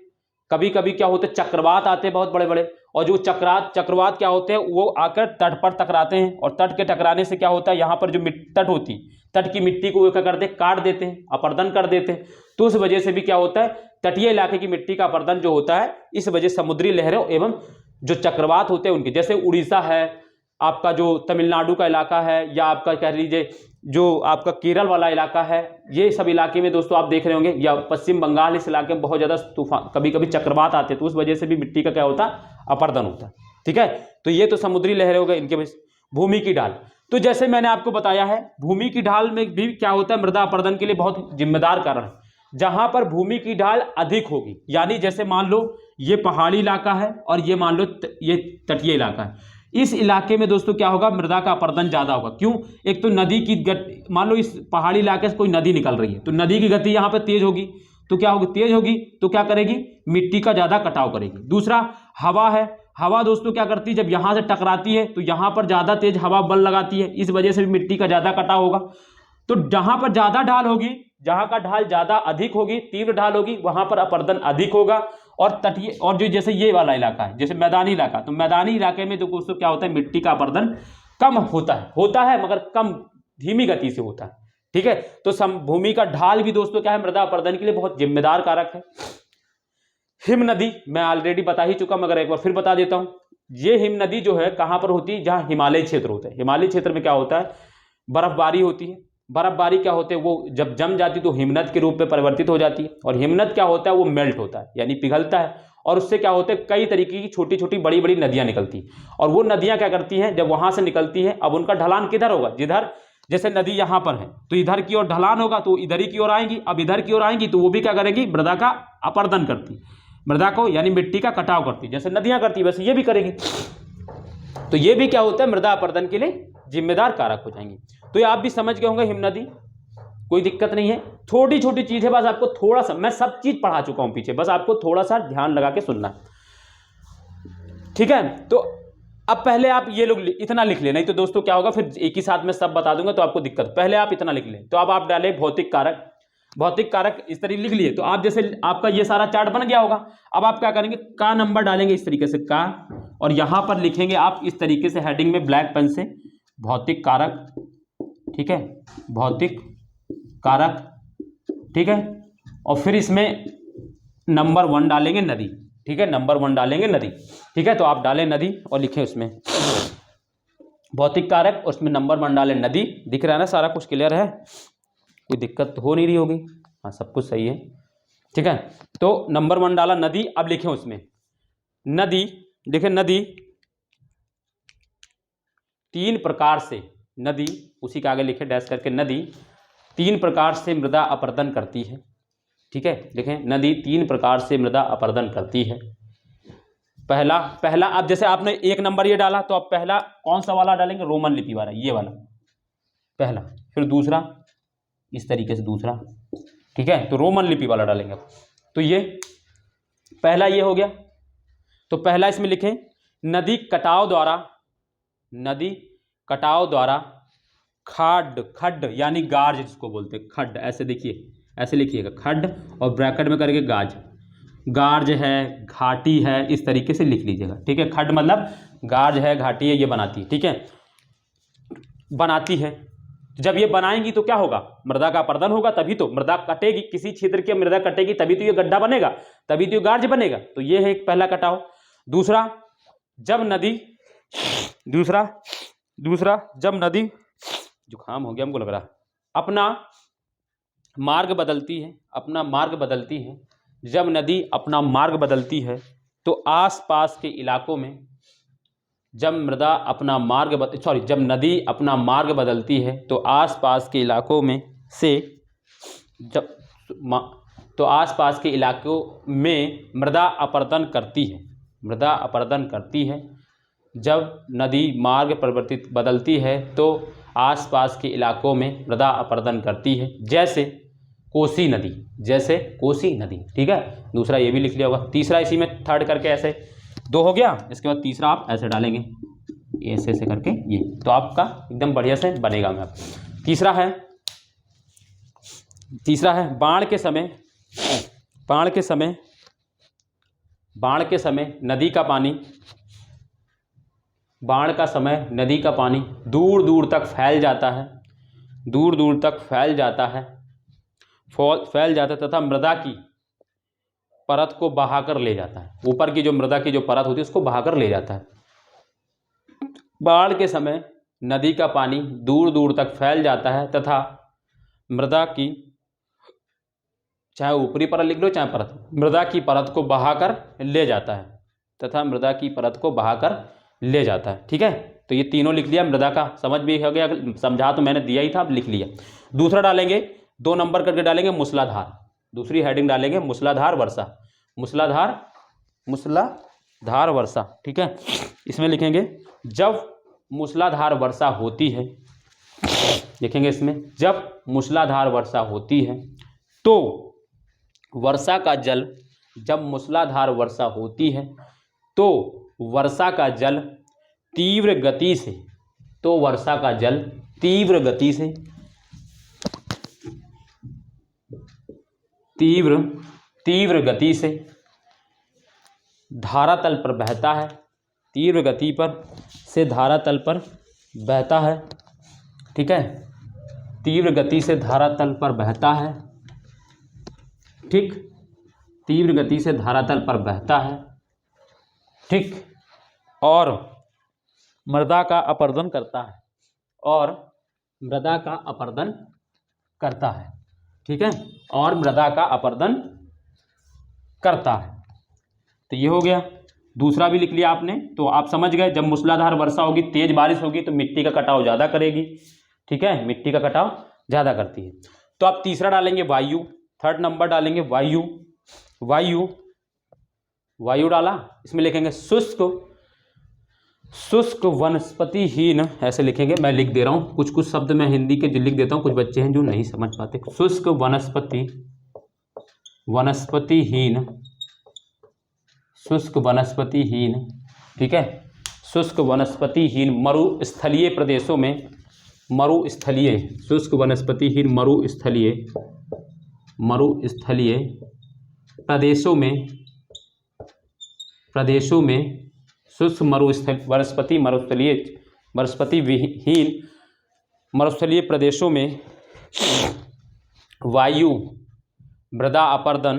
कभी कभी क्या होते हैं चक्रवात आते हैं बहुत बड़े बड़े, और जो चक्रवात क्या होते हैं वो आकर तट पर टकराते हैं, और तट के टकराने से क्या होता है यहाँ पर जो तट होती तट की मिट्टी को वो क्या करते हैं काट देते हैं, अपरदन कर देते हैं। तो उस वजह से भी क्या होता है तटीय इलाके की मिट्टी का अपरदन जो होता है, इस वजह समुद्री लहरों एवं जो चक्रवात होते हैं उनके, जैसे उड़ीसा है आपका, जो तमिलनाडु का इलाका है, या आपका कह लीजिए जो आपका केरल वाला इलाका है, ये सब इलाके में दोस्तों आप देख रहे होंगे, या पश्चिम बंगाल, इस इलाके में बहुत ज़्यादा तूफान कभी कभी चक्रवात आते हैं, तो उस वजह से भी मिट्टी का क्या होता है अपरदन होता है। ठीक है, तो ये तो समुद्री लहरें हो गए। इनके भूमि की ढाल, तो जैसे मैंने आपको बताया है भूमि की ढाल में भी क्या होता है मृदा अपरदन के लिए बहुत जिम्मेदार कारण है। जहां पर भूमि की ढाल अधिक होगी, यानी जैसे मान लो ये पहाड़ी इलाका है और ये मान लो ये तटीय इलाका है, इस इलाके में दोस्तों क्या होगा मृदा का अपरदन ज्यादा होगा। क्यों? एक तो नदी की गति, मान लो इस पहाड़ी इलाके से कोई नदी निकल रही है तो नदी की गति यहाँ पर तेज होगी, तो क्या होगी तेज होगी, तो क्या करेगी मिट्टी का ज्यादा कटाव करेगी। दूसरा हवा है, हवा दोस्तों क्या करती है जब यहां से टकराती है तो यहां पर ज्यादा तेज हवा बल लगाती है, इस वजह से भी मिट्टी का ज्यादा कटाव होगा। तो जहां पर ज्यादा ढाल होगी, जहां का ढाल ज्यादा अधिक होगी, तीव्र ढाल होगी, वहां पर अपरदन अधिक होगा। और तटीय, और जो जैसे ये वाला इलाका है जैसे मैदानी इलाका, तो मैदानी इलाके में तो दोस्तों क्या होता है मिट्टी का अपरदन कम होता है मगर कम धीमी गति से होता है। ठीक है, तो भूमि का ढाल भी दोस्तों क्या है मृदा अपरदन के लिए बहुत जिम्मेदार कारक है। हिम नदी मैं ऑलरेडी बता ही चुका, मगर एक बार फिर बता देता हूं। ये हिम नदी जो है कहां पर होती है, जहां हिमालय क्षेत्र होता है। हिमालय क्षेत्र में क्या होता है बर्फबारी होती है, बर्फबारी क्या होते हैं वो जब जम जाती तो हिमनद के रूप में परिवर्तित हो जाती है, और हिमनद क्या होता है वो मेल्ट होता है यानी पिघलता है, और उससे क्या होता है कई तरीके की छोटी छोटी बड़ी बड़ी नदियां निकलती हैं। और वो नदियां क्या करती हैं जब वहां से निकलती हैं, अब उनका ढलान किधर होगा, जिधर जैसे नदी यहां पर है तो इधर की ओर ढलान होगा तो इधर ही की ओर आएंगी। अब इधर की ओर आएंगी तो वो भी क्या करेगी मृदा का अपरदन करती, मृदा को यानी मिट्टी का कटाव करती, जैसे नदियां करती वैसे ये भी करेगी। तो ये भी क्या होता है मृदा अपरदन के लिए जिम्मेदार कारक हो जाएंगे। तो ये आप भी समझ गए होंगे हिम नदी, कोई दिक्कत नहीं है, छोटी छोटी चीज है, बस आपको थोड़ा सा, मैं सब चीज पढ़ा चुका हूं पीछे, बस आपको थोड़ा सा ध्यान लगा के सुनना। ठीक है, तो अब पहले आप ये लोग इतना लिख ले, नहीं तो दोस्तों क्या होगा फिर एक ही साथ में सब बता दूंगा तो आपको दिक्कत। पहले आप इतना लिख लें। तो अब आप डाले भौतिक कारक, भौतिक कारक इस तरीके लिख लिए, तो आप जैसे आपका ये सारा चार्ट बन गया होगा। अब आप क्या करेंगे का नंबर डालेंगे इस तरीके से का, और यहां पर लिखेंगे आप इस तरीके से हेडिंग में ब्लैक पेन से भौतिक कारक। ठीक है, भौतिक कारक, ठीक है, और फिर इसमें नंबर 1 डालेंगे नदी। ठीक है, नंबर 1 डालेंगे नदी। ठीक है, तो आप डालें नदी और लिखें उसमें भौतिक कारक, और उसमें नंबर 1 डालें नदी। दिख रहा है ना, सारा कुछ क्लियर है, कोई दिक्कत हो नहीं रही होगी, हाँ सब कुछ सही है। ठीक है, तो नंबर 1 डाला नदी। अब लिखें उसमें नदी, देखें नदी 3 प्रकार से, नदी उसी के आगे लिखे डैश करके, नदी 3 प्रकार से मृदा अपरदन करती है। ठीक है, देखें नदी 3 प्रकार से मृदा अपरदन करती है। पहला अब जैसे आपने 1 नंबर ये डाला तो अब पहला कौन सा वाला डालेंगे, रोमन लिपि वाला, ये वाला पहला। फिर दूसरा इस तरीके से दूसरा। ठीक है, तो रोमन लिपि वाला डालेंगे अब। तो ये पहला ये हो गया। तो पहला इसमें लिखें नदी कटाव द्वारा, नदी कटाव द्वारा खड्ड यानी गार्ज जिसको बोलते हैं, खड्ड, ऐसे देखिए ऐसे लिखिएगा खड्ड, और ब्रैकेट में करके गार्ज है, घाटी है, इस तरीके से लिख लीजिएगा। ठीक है, खड्ड मतलब गार्ज है, घाटी है, ये बनाती है। ठीक है, बनाती है। जब ये बनाएंगी तो क्या होगा मृदा का अपरदन होगा, तभी तो मृदा कटेगी, किसी क्षेत्र की मृदा कटेगी तभी तो ये गड्ढा बनेगा, तभी तो ये गार्ज बनेगा। तो ये है एक पहला कटाव। दूसरा जब नदी, दूसरा जब नदी, जुकाम हो गया हमको लग रहा, अपना मार्ग बदलती है, अपना मार्ग बदलती है, जब नदी अपना मार्ग बदलती है तो आसपास के इलाकों में, जब मृदा अपना जब नदी अपना मार्ग बदलती है तो आसपास के इलाकों में से तो आसपास के इलाकों में मृदा अपरदन करती है, मृदा अपरदन करती है। जब नदी मार्ग बदलती है तो आसपास के इलाकों में मृदा अपरदन करती है, जैसे कोसी नदी, जैसे कोसी नदी। ठीक है, दूसरा ये भी लिख लिया होगा। तीसरा इसी में थर्ड करके ऐसे 2 हो गया, इसके बाद तीसरा आप ऐसे डालेंगे ऐसे करके, ये तो आपका एकदम बढ़िया से बनेगा। मैप तीसरा है बाढ़ के समय बाढ़ के समय नदी का पानी, बाढ़ का समय नदी का पानी दूर दूर तक फैल जाता है, दूर दूर तक फैल जाता है, तथा मृदा की परत को बहाकर ले जाता है। ऊपर की जो मृदा की जो परत होती है उसको बहाकर ले जाता है। बाढ़ के समय नदी का पानी दूर दूर तक फैल जाता है तथा मृदा की, चाहे ऊपरी परत लिख लो चाहे परत, मृदा की परत को बहाकर ले जाता है, तथा मृदा की परत को बहाकर ले जाता है। ठीक है, तो ये तीनों लिख दिया। मृदा का समझ भी हो गया, समझा तो मैंने दिया ही था, अब लिख लिया। दूसरा डालेंगे, 2 नंबर करके डालेंगे मूसलाधार। दूसरी हेडिंग डालेंगे मूसलाधार वर्षा, मूसलाधार वर्षा। ठीक है, इसमें लिखेंगे जब मूसलाधार वर्षा होती है, लिखेंगे इसमें जब मूसलाधार वर्षा होती है तो वर्षा का जल, जब मूसलाधार वर्षा होती है तो वर्षा का जल तीव्र गति से, तो वर्षा का जल तीव्र गति से, तीव्र गति से धारातल पर बहता है, तीव्र गति पर से धारातल पर बहता है। ठीक है, तीव्र गति से धारातल पर बहता है। ठीक, तीव्र गति से धारातल पर बहता है। ठीक, और मृदा का अपरदन करता है, और मृदा का अपरदन करता है। ठीक है, और मृदा का अपरदन करता है। तो ये हो गया। दूसरा भी लिख लिया आपने, तो आप समझ गए जब मूसलाधार वर्षा होगी, तेज बारिश होगी तो मिट्टी का कटाव ज़्यादा करेगी। ठीक है, मिट्टी का कटाव ज़्यादा करती है। तो आप तीसरा डालेंगे वायु, 3rd नंबर डालेंगे वायु। वायु डाला, इसमें लिखेंगे शुष्क वनस्पतिहीन, ऐसे लिखेंगे। मैं लिख दे रहा हूँ, कुछ कुछ शब्द मैं हिंदी के लिख देता हूँ, कुछ बच्चे हैं जो नहीं समझ पाते। शुष्क वनस्पतिहीन। ठीक है, शुष्क वनस्पतिहीन मरुस्थलीय प्रदेशों में, शुष्क वनस्पतिहीन मरुस्थलीय प्रदेशों में शुष्क मरुस्थलीय प्रदेशों में वायु मृदा अपरदन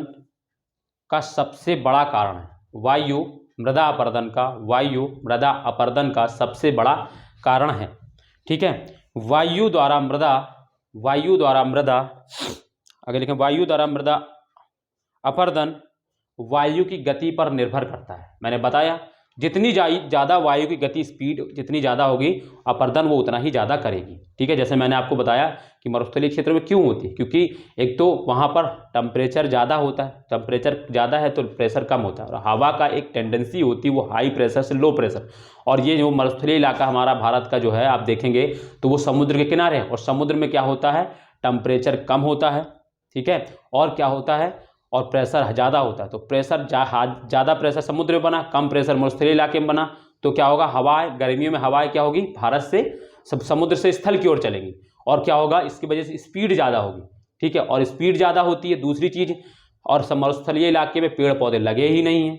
का सबसे बड़ा कारण है। वायु मृदा अपरदन का सबसे बड़ा कारण है। ठीक है, वायु द्वारा मृदा, अगर लिखें वायु द्वारा मृदा अपरदन वायु की गति पर निर्भर करता है। मैंने बताया जितनी ज़्यादा वायु की गति, स्पीड जितनी ज़्यादा होगी, अपरदन वो उतना ही ज़्यादा करेगी। ठीक है, जैसे मैंने आपको बताया कि मरुस्थलीय क्षेत्र में क्यों होती है, क्योंकि एक तो वहाँ पर टेम्परेचर ज़्यादा होता है, टेम्परेचर ज़्यादा है तो प्रेशर कम होता है, और हवा का एक टेंडेंसी होती है वो हाई प्रेशर से लो प्रेशर। और ये जो मरुस्थलीय इलाका हमारा भारत का जो है, आप देखेंगे तो वो समुद्र के किनारे है, और समुद्र में क्या होता है, टेम्परेचर कम होता है। ठीक है, और क्या होता है, और प्रेशर ज़्यादा होता है। तो प्रेशर ज़्यादा प्रेशर समुद्र में बना, कम प्रेशर मरुस्थलीय इलाके में बना, तो क्या होगा, हवाएं, गर्मियों में हवाएं क्या होगी, भारत से समुद्र से स्थल की ओर चलेंगी, और क्या होगा, इसकी वजह से स्पीड ज़्यादा होगी। ठीक है, और स्पीड ज़्यादा होती है। दूसरी चीज़, और मरुस्थलीय इलाके में पेड़ पौधे लगे ही नहीं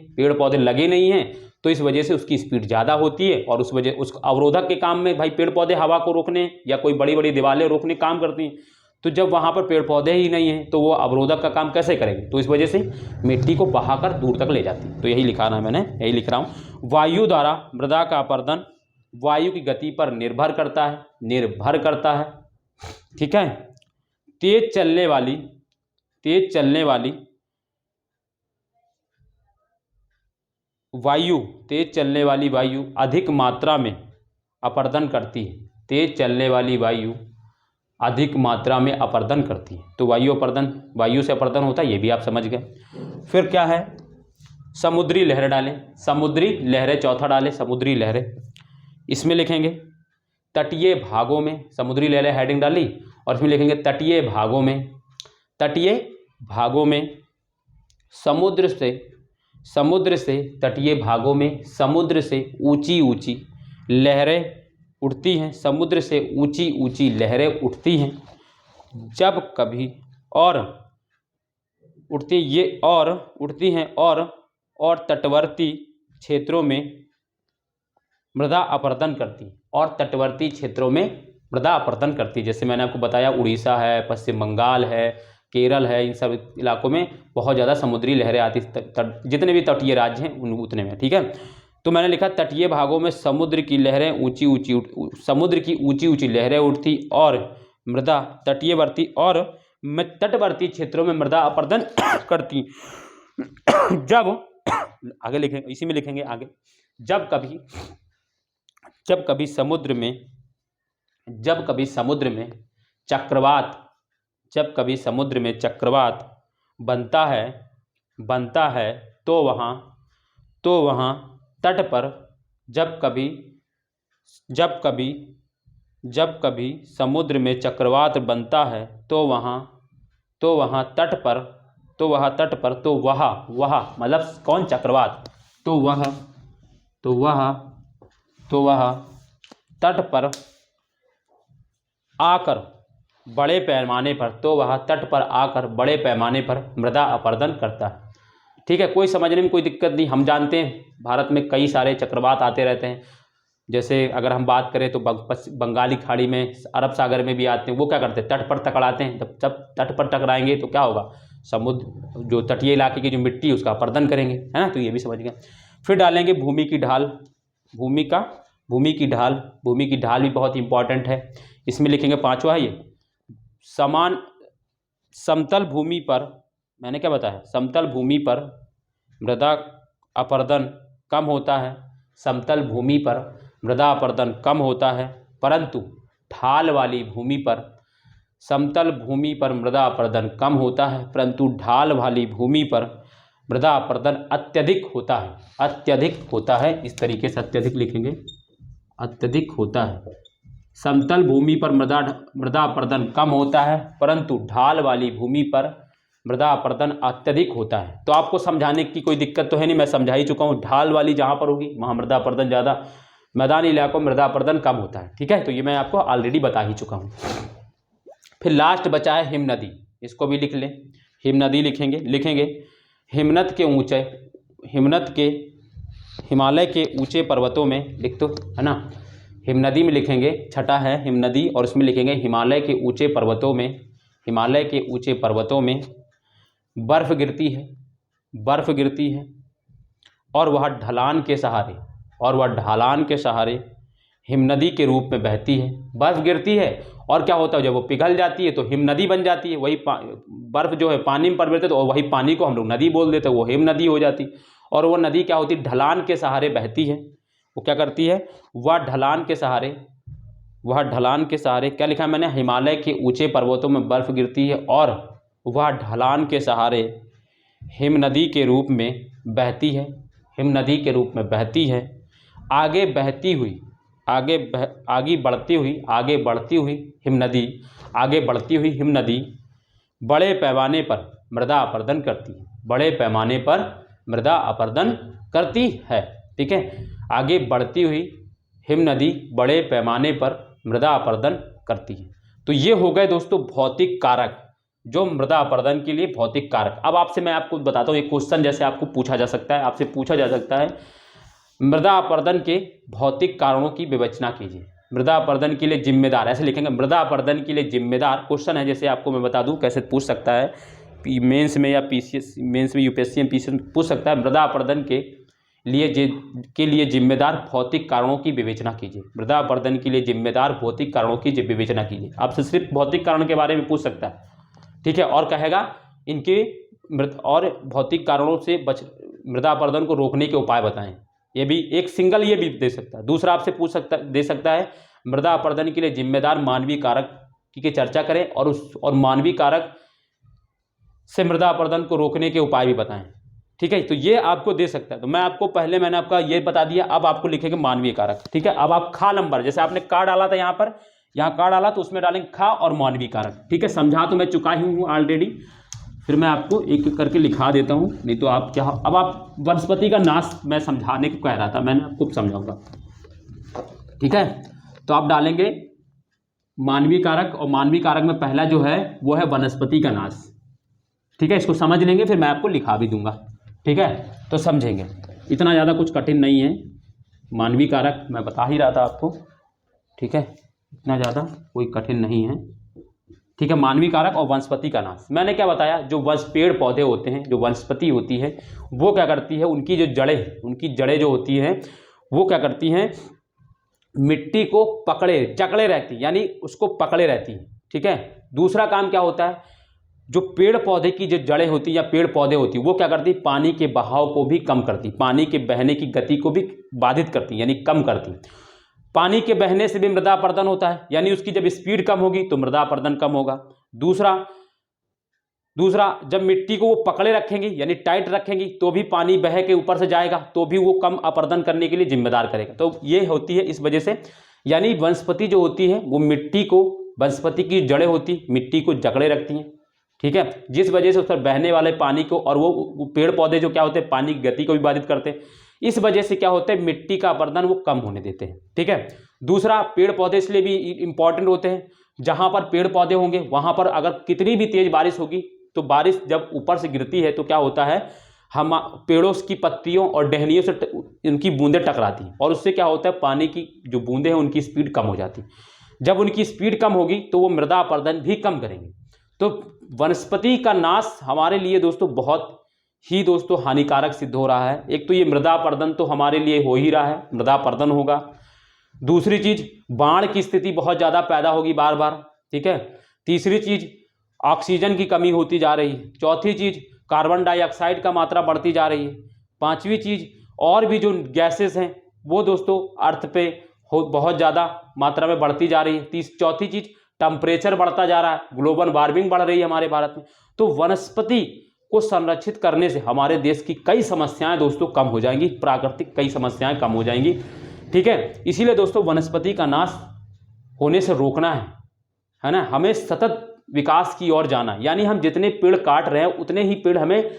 हैं, तो इस वजह से उसकी स्पीड ज़्यादा होती है, और उस अवरोधक के काम में भाई पेड़ पौधे हवा को रोकने या कोई बड़ी बड़ी दीवारें रोकने काम करती हैं। तो जब वहाँ पर पेड़ पौधे ही नहीं हैं तो वो अवरोधक का काम कैसे करेंगे, तो इस वजह से मिट्टी को बहाकर दूर तक ले जाती है। तो यही लिखा ना, मैंने यही लिख रहा हूँ। वायु द्वारा मृदा का अपरदन वायु की गति पर निर्भर करता है। ठीक है, तेज चलने वाली वायु अधिक मात्रा में अपरदन करती है। तेज चलने वाली वायु अधिक मात्रा में अपरदन करती है। तो वायु से अपरदन होता है, ये भी आप समझ गए। फिर क्या है, समुद्री लहरें डालें, चौथा डालें समुद्री लहरें। इसमें लिखेंगे तटीय भागों में, समुद्री लहरें हेडिंग डाली, और इसमें लिखेंगे तटीय भागों में समुद्र से ऊंची लहरें उठती हैं, समुद्र से ऊंची लहरें उठती हैं जब कभी, और उठती हैं और और तटवर्ती क्षेत्रों में मृदा अपरदन करती, और तटवर्ती क्षेत्रों में मृदा अपरदन करती। जैसे मैंने आपको बताया उड़ीसा है, पश्चिम बंगाल है, केरल है, इन सब इलाकों में बहुत ज़्यादा समुद्री लहरें आती, जितने भी तटीय राज्य हैं उन उतने में। ठीक है, तो मैंने लिखा तटीय भागों में समुद्र की लहरें समुद्र की ऊंची ऊंची लहरें उठती और मृदा तटीयवर्ती और तटवर्ती क्षेत्रों में मृदा अपरदन करती। जब आगे लिखेंगे, इसी में लिखेंगे आगे, जब कभी समुद्र में चक्रवात बनता है तो वहाँ तट पर जब कभी समुद्र में चक्रवात बनता है तो वहाँ तट पर मतलब कौन चक्रवात, तो वह तट पर आकर बड़े पैमाने पर मृदा अपरदन करता है। ठीक है, कोई समझने में कोई दिक्कत नहीं। हम जानते हैं भारत में कई सारे चक्रवात आते रहते हैं। जैसे अगर हम बात करें तो बंगाली खाड़ी में, अरब सागर में भी आते हैं। वो क्या करते हैं, तट पर टकराते हैं। जब तट पर टकराएंगे तो क्या होगा, समुद्र जो तटीय इलाके की जो मिट्टी उसका अपरदन करेंगे, है ना। तो ये भी समझ गए। फिर डालेंगे भूमि की ढाल भी बहुत इंपॉर्टेंट है। इसमें लिखेंगे पांचवा है ये, समतल भूमि पर, मैंने क्या बताया, समतल भूमि पर मृदा अपरदन कम होता है, समतल भूमि पर मृदा अपरदन कम होता है, परंतु ढाल वाली भूमि पर, समतल भूमि पर मृदा अपरदन कम होता है परंतु ढाल वाली भूमि पर मृदा अपरदन अत्यधिक होता है। इस तरीके से अत्यधिक लिखेंगे, अत्यधिक होता है। समतल भूमि पर मृदा अपरदन कम होता है परंतु ढाल वाली भूमि पर मृदा अपरदन अत्यधिक होता है। तो आपको समझाने की कोई दिक्कत तो है नहीं, मैं समझा ही चुका हूँ। ढाल वाली जहाँ पर होगी वहाँ मृदा अपरदन ज़्यादा, मैदानी इलाकों में मृदा अपरदन कम होता है। ठीक है, तो ये मैं आपको ऑलरेडी बता ही चुका हूँ। फिर लास्ट बचा है हिम नदी, इसको भी लिख लें। हिम नदी लिखेंगे हिमालय के ऊंचे पर्वतों में, लिख दो, है ना। हिम नदी में लिखेंगे, छठा है हिम नदी, और इसमें लिखेंगे हिमालय के ऊंचे पर्वतों में बर्फ गिरती है और वह ढलान के सहारे हिम नदी के रूप में बहती है। बर्फ गिरती है और क्या होता है, जब वो पिघल जाती है तो हिम नदी बन जाती है। वही बर्फ जो है पानी में परिवर्तित, तो वही पानी को हम लोग नदी बोल देते हैं, वो हिम नदी हो जाती। और वो नदी क्या होती है, ढलान के सहारे बहती है। वो क्या करती है, वह ढलान के सहारे क्या लिखा है मैंने, हिमालय के ऊंचे पर्वतों में बर्फ गिरती है और वह ढलान के सहारे हिम नदी के रूप में बहती है। आगे बढ़ती हुई हिम नदी बड़े पैमाने पर मृदा अपरदन करती है। ठीक है, आगे बढ़ती हुई हिम नदी बड़े पैमाने पर मृदा अपरदन करती है। तो ये हो गए दोस्तों भौतिक कारक, जो मृदा अपरदन के लिए भौतिक कारक। अब मैं आपको बताता हूँ, एक क्वेश्चन जैसे आपसे पूछा जा सकता है, मृदा अपरदन के भौतिक कारणों की विवेचना कीजिए। मृदा अपरदन के लिए जिम्मेदार, ऐसे लिखेंगे, मृदा अपरदन के लिए जिम्मेदार। क्वेश्चन है, जैसे आपको मैं बता दूं कैसे पूछ सकता है, मेंस में या पीसीएस मेंस में, यूपीएससी में, पीसीएस में पूछ सकता है। मृदा अपरदन के लिए जिम्मेदार भौतिक कारणों की विवेचना कीजिए। मृदा अपरदन के लिए जिम्मेदार भौतिक कारणों की विवेचना कीजिए। आपसे सिर्फ भौतिक कारण के बारे में पूछ सकता है। ठीक है, और कहेगा इनके और भौतिक कारणों से मृदा अपरदन को रोकने के उपाय बताएं। ये भी एक सिंगल ये भी दे सकता है। दूसरा आपसे दे सकता है, मृदा अपरदन के लिए जिम्मेदार मानवीय कारक की चर्चा करें और मानवीय कारक से मृदा अपरदन को रोकने के उपाय भी बताएं। ठीक है, तो ये आपको दे सकता है। तो मैं आपको पहले मैंने आपका ये बता दिया, अब आपको लिखेंगे मानवीय कारक। ठीक है, अब आप खा नंबर, जैसे आपने का डाला था यहाँ का डाला तो उसमें डालेंगे खा और मानवीय कारक। ठीक है, समझा तो मैं चुका ही हूँ ऑलरेडी, फिर मैं आपको एक एक करके लिखा देता हूँ, नहीं तो आप क्या, अब आप वनस्पति का नाश मैं समझाने को कह रहा था, मैंने आपको समझाऊंगा। ठीक है, तो आप डालेंगे मानवीय कारक, और मानवीय कारक में पहला जो है वो है वनस्पति का नाश। ठीक है, इसको समझ लेंगे, फिर मैं आपको लिखा भी दूंगा। ठीक है। तो समझेंगे। इतना ज़्यादा कुछ कठिन नहीं है। मानवीय कारक मैं बता ही रहा था आपको, ठीक है, इतना ज़्यादा कोई कठिन नहीं है, ठीक है। मानवीय कारक और वनस्पति का नाश मैंने क्या बताया, जो पेड़ पौधे होते हैं, जो वनस्पति होती है, वो क्या करती है, उनकी जो जड़ें जो होती हैं वो क्या करती हैं, मिट्टी को जकड़े रहती, यानी उसको पकड़े रहती है, ठीक है। दूसरा काम क्या होता है, जो पेड़ पौधे की जो जड़ें होती या पेड़ पौधे होती वो क्या करती, पानी के बहाव को भी कम करती, पानी के बहने की गति को भी बाधित करती, यानी कम करती। पानी के बहने से भी मृदा अपरदन होता है, यानी उसकी जब स्पीड कम होगी तो मृदा अपरदन कम होगा। दूसरा जब मिट्टी को वो पकड़े रखेंगी, यानी टाइट रखेंगी, तो भी पानी बह के ऊपर से जाएगा, तो भी वो कम अपरदन करने के लिए जिम्मेदार करेगा। तो ये होती है इस वजह से, यानी वनस्पति जो होती है वो वनस्पति की जड़ें होती मिट्टी को जकड़े रखती हैं, ठीक है, जिस वजह से उस पर बहने वाले पानी को, और वो पेड़ पौधे जो क्या होते हैं, पानी की गति को भी बाधित करते हैं। इस वजह से क्या होता है, मिट्टी का अपरदन वो कम होने देते हैं, ठीक है। दूसरा, पेड़ पौधे इसलिए भी इंपॉर्टेंट होते हैं, जहां पर पेड़ पौधे होंगे वहां पर अगर कितनी भी तेज बारिश होगी, तो बारिश जब ऊपर से गिरती है तो क्या होता है, हम पेड़ों की पत्तियों और टहनियों से उनकी बूंदें टकराती हैं, और उससे क्या होता है, पानी की जो बूंदें हैं उनकी स्पीड कम हो जाती। जब उनकी स्पीड कम होगी तो वो मृदा अपरदन भी कम करेंगे। तो वनस्पति का नाश हमारे लिए दोस्तों बहुत ही दोस्तों हानिकारक सिद्ध हो रहा है। एक तो ये मृदा अपरदन तो हमारे लिए हो ही रहा है, मृदा अपरदन होगा। दूसरी चीज, बाढ़ की स्थिति बहुत ज़्यादा पैदा होगी बार बार, ठीक है। तीसरी चीज, ऑक्सीजन की कमी होती जा रही है। चौथी चीज, कार्बन डाइऑक्साइड का मात्रा बढ़ती जा रही है। पांचवी चीज, और भी जो गैसेस हैं वो दोस्तों अर्थ पे बहुत ज़्यादा मात्रा में बढ़ती जा रही है। चौथी चीज, टेम्परेचर बढ़ता जा रहा है, ग्लोबल वार्मिंग बढ़ रही है हमारे भारत में। तो वनस्पति को संरक्षित करने से हमारे देश की कई समस्याएं दोस्तों कम हो जाएंगी, प्राकृतिक कई समस्याएं कम हो जाएंगी, ठीक है। इसीलिए दोस्तों वनस्पति का नाश होने से रोकना है ना, हमें सतत विकास की ओर जाना, यानी हम जितने पेड़ काट रहे हैं उतने ही पेड़ हमें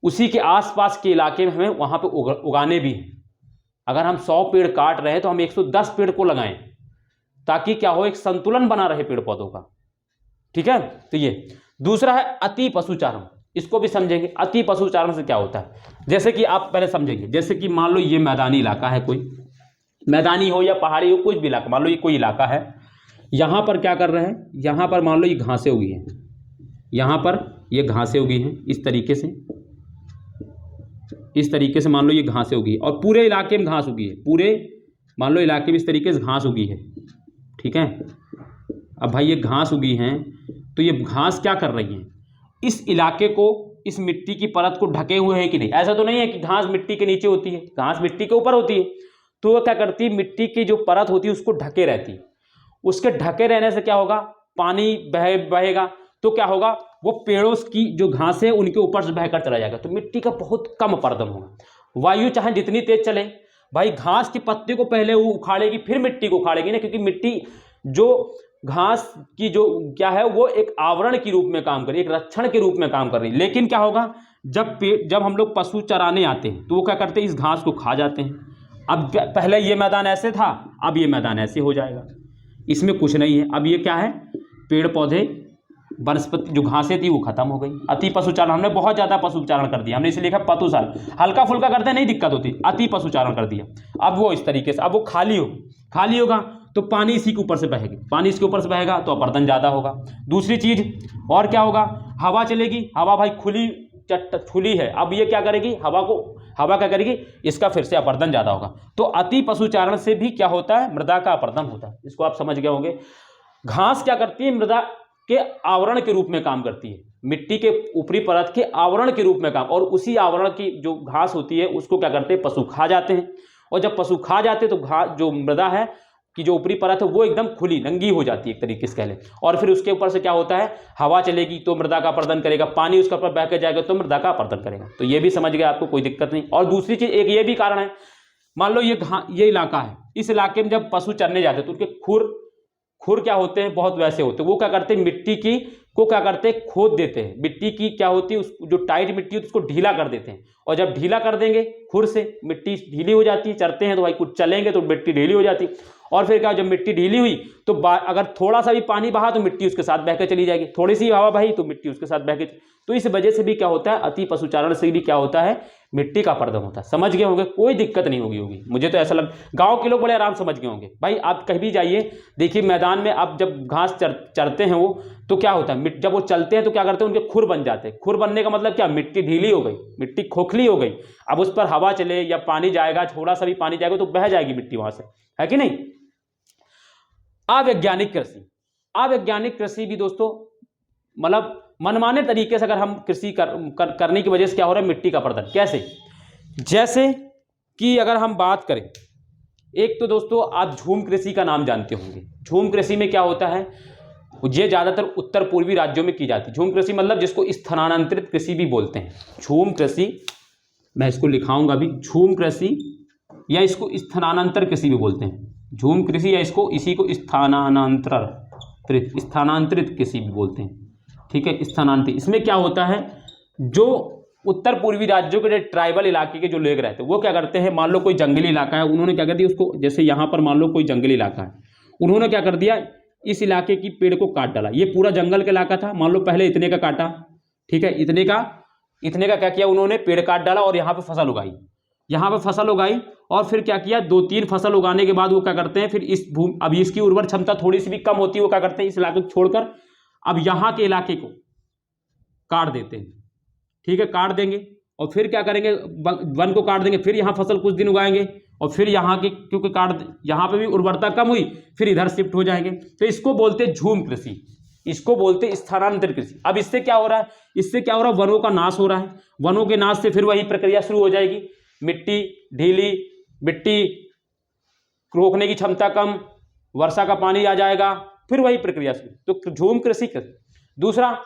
उसी के आसपास के इलाके में हमें वहां पे उगाने भी हैं। अगर हम 100 पेड़ काट रहे हैं तो हम 110 पेड़ को लगाएं, ताकि क्या हो, एक संतुलन बना रहे पेड़ पौधों का, ठीक है। तो ये दूसरा है अति पशुचारण, इसको भी समझेंगे। अति पशुचारण से क्या होता है, जैसे कि आप पहले समझेंगे, जैसे कि मान लो ये मैदानी इलाका है, कोई मैदानी हो या पहाड़ी हो, कुछ भी इलाका, मान लो ये कोई इलाका है, यहां पर क्या कर रहे हैं, यहां पर मान लो ये घासें उगी हैं, यहां पर ये घासें उगी हैं इस तरीके से मान लो ये घासें उगी और पूरे इलाके में घास उगी है, पूरे मान लो इलाके में इस तरीके से घास उगी है, ठीक है। अब भाई ये घास उगी हैं, तो ये घास क्या कर रही हैं, इस इलाके को, इस मिट्टी की परत को ढके हुए हैं कि नहीं। ऐसा तो नहीं है कि घास मिट्टी के नीचे होती है, घास मिट्टी के ऊपर होती है, तो वो क्या करती है, मिट्टी की जो परत होती है उसको ढके रहती है। उसके ढके रहने से क्या होगा, पानी बहेगा, तो क्या होगा, वो पेड़ों की जो घास है उनके ऊपर से बहकर चला जाएगा, तो मिट्टी का बहुत कम अपरदन होगा। वायु चाहे जितनी तेज चले, भाई घास की पत्ती को पहले वो उखाड़ेगी, फिर मिट्टी को उखाड़ेगी ना, क्योंकि मिट्टी जो घास की जो क्या है वो एक आवरण के रूप में काम कर रही है, एक रक्षण के रूप में काम कर रही है। लेकिन क्या होगा, जब हम लोग पशु चराने आते हैं तो वो क्या करते हैं, इस घास को खा जाते हैं। अब पहले ये मैदान ऐसे था, अब ये मैदान ऐसे हो जाएगा, इसमें कुछ नहीं है। अब ये क्या है, पेड़ पौधे वनस्पति जो घासें थी वो खत्म हो गई। अति पशुचारण, हमने बहुत ज़्यादा पशुचारण कर दिया, हमने इसे लिखा पशुचारण, हल्का फुल्का करते नहीं दिक्कत होती, अति पशुचारण कर दिया। अब वो इस तरीके से, अब वो खाली होगा तो पानी इसी के ऊपर से बहेगी, पानी इसके ऊपर से बहेगा तो अपरदन ज़्यादा होगा। दूसरी चीज़ और क्या होगा, हवा चलेगी, हवा भाई खुली है, अब ये क्या करेगी, हवा क्या करेगी, इसका फिर से अपरदन ज़्यादा होगा। तो अति पशुचारण से भी क्या होता है, मृदा का अपरदन होता है, इसको आप समझ गए होंगे। घास क्या करती है, मृदा के आवरण के रूप में काम करती है, मिट्टी के ऊपरी परत के आवरण के रूप में काम, और उसी आवरण की जो घास होती है उसको क्या करते हैं, पशु खा जाते हैं। और जब पशु खा जाते हैं तो घास जो मृदा है कि जो ऊपरी परत है वो एकदम खुली नंगी हो जाती है एक तरीके से कह लें, और फिर उसके ऊपर से क्या होता है, हवा चलेगी तो मृदा का अपरदन करेगा, पानी उसके ऊपर बह के जाएगा तो मृदा का अपरदन करेगा। तो ये भी समझ गए, आपको कोई दिक्कत नहीं। और दूसरी चीज एक ये भी कारण है, मान लो ये इलाका है, इस इलाके में जब पशु चरने जाते हैं तो उनके खुर क्या होते हैं, बहुत वैसे होते हैं, वो क्या करते हैं, मिट्टी की को क्या करते हैं, खोद देते हैं। मिट्टी की क्या होती है, जो टाइट मिट्टी होती है उसको ढीला कर देते हैं, और जब ढीला कर देंगे खुर से मिट्टी ढीली हो जाती है, चरते हैं तो भाई कुछ चलेंगे तो मिट्टी ढीली हो जाती है, और फिर क्या, जब मिट्टी ढीली हुई तो अगर थोड़ा सा भी पानी बहा तो मिट्टी उसके साथ बह के चली जाएगी, थोड़ी सी हवा बही तो मिट्टी उसके साथ बह के। तो इस वजह से भी क्या होता है, अति पशुचारण से भी क्या होता है, मिट्टी का अपरदन होता है। समझ गए होंगे, कोई दिक्कत नहीं होगी। मुझे तो ऐसा गांव के लोग बड़े आराम समझ गए होंगे। भाई आप कहीं भी जाइए, देखिए मैदान में आप जब घास चरते हैं वो, तो क्या होता है, जब वो चलते हैं तो क्या करते हैं, उनके खुर बन जाते हैं। खुर बनने का मतलब क्या, मिट्टी ढीली हो गई, मिट्टी खोखली हो गई। अब उस पर हवा चले या पानी जाएगा, थोड़ा सा भी पानी जाएगा तो बह जाएगी मिट्टी वहां से, है कि नहीं। अवैज्ञानिक कृषि, अवैज्ञानिक कृषि भी दोस्तों मतलब मनमाने तरीके से अगर हम कृषि करने की वजह से क्या हो रहा है, मिट्टी का अपरदन। कैसे, जैसे कि अगर हम बात करें, एक तो दोस्तों आप झूम कृषि का नाम जानते होंगे। झूम कृषि में क्या होता है, ये ज़्यादातर उत्तर पूर्वी राज्यों में की जाती है। झूम कृषि मतलब जिसको स्थानांतरित कृषि भी बोलते हैं। झूम कृषि, मैं इसको लिखाऊंगा अभी, झूम कृषि या इसको स्थानांतर कृषि भी बोलते हैं। झूम कृषि या इसको इसी को स्थानांतरित कृषि भी बोलते हैं, ठीक है, स्थानांतरित। इसमें क्या होता है, जो उत्तर पूर्वी राज्यों के ट्राइबल इलाके के जो लोग रहते हैं वो क्या करते हैं, मान लो कोई जंगली इलाका है, उन्होंने क्या कर दिया उसको, जैसे यहाँ पर मान लो कोई जंगली इलाका है, उन्होंने क्या कर दिया, इस इलाके की पेड़ को काट डाला। ये पूरा जंगल का इलाका था, मान लो पहले इतने का काटा, ठीक है, इतने का क्या किया उन्होंने, पेड़ काट डाला और यहाँ पे फसल उगाई। यहाँ पे फसल उगाई और फिर क्या किया, 2-3 फसल उगाने के बाद वो क्या करते हैं, फिर इस भूमि, अब इसकी उर्वर क्षमता थोड़ी सी भी कम होती है, वो क्या करते हैं, इस इलाके को छोड़कर अब यहाँ के इलाके को काट देते हैं, ठीक है, काट देंगे और फिर क्या करेंगे, वन को काट देंगे, फिर यहाँ फसल कुछ दिन उगाएंगे और फिर यहाँ के, क्योंकि यहाँ पे भी उर्वरता कम हुई, फिर इधर शिफ्ट हो जाएंगे। तो इसको बोलते हैं झूम कृषि, इसको बोलते हैं स्थानांतरित कृषि। अब इससे क्या हो रहा है, इससे क्या हो रहा है, वनों का नाश हो रहा है। वनों के नाश से फिर वही प्रक्रिया शुरू हो जाएगी, मिट्टी ढीली, मिट्टी रोकने की क्षमता कम, वर्षा का पानी आ जाएगा, फिर वही प्रक्रिया शुरू। तो झूम कृषि। दूसरा,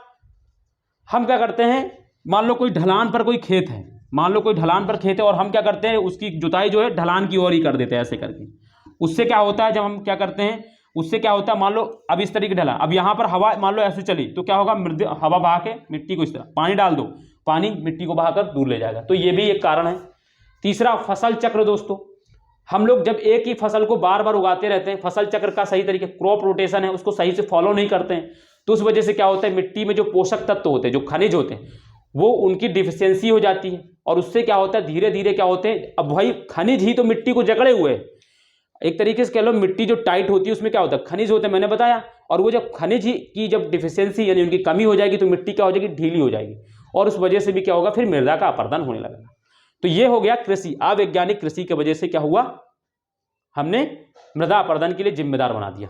हम क्या करते हैं, मान लो कोई ढलान पर कोई खेत है, मान लो कोई ढलान पर खेत है और हम क्या करते हैं, उसकी जुताई जो है ढलान की ओर ही कर देते हैं ऐसे करके। उससे क्या होता है, जब हम क्या करते हैं, उससे क्या होता है, मान लो अब इस तरीके ढलान, अब यहाँ पर हवा मान लो ऐसे चली तो क्या होगा, हवा बहा के मिट्टी को इस तरह, पानी डाल दो, पानी मिट्टी को बहाकर दूर ले जाएगा। तो ये भी एक कारण है। तीसरा, फसल चक्र। दोस्तों हम लोग जब एक ही फसल को बार बार उगाते रहते हैं, फसल चक्र का सही तरीके, क्रॉप रोटेशन है, उसको सही से फॉलो नहीं करते हैं, तो उस वजह से क्या होता है, मिट्टी में जो पोषक तत्व होते हैं, जो खनिज होते हैं, वो उनकी डिफिशियंसी हो जाती है और उससे क्या होता है, धीरे धीरे क्या होते हैं, अब वही खनिज ही तो मिट्टी को जकड़े हुए हैं। एक तरीके से कह लो, मिट्टी जो टाइट होती है उसमें क्या होता है, खनिज होते हैं, मैंने बताया। और वो जब खनिज की जब डिफिशियंसी यानी उनकी कमी हो जाएगी तो मिट्टी क्या हो जाएगी, ढीली हो जाएगी और उस वजह से भी क्या होगा, फिर मृदा का अपरदन होने लगेगा। तो ये हो गया कृषि। अवैज्ञानिक कृषि की वजह से क्या हुआ, हमने मृदा अपरदन के लिए जिम्मेदार बना दिया।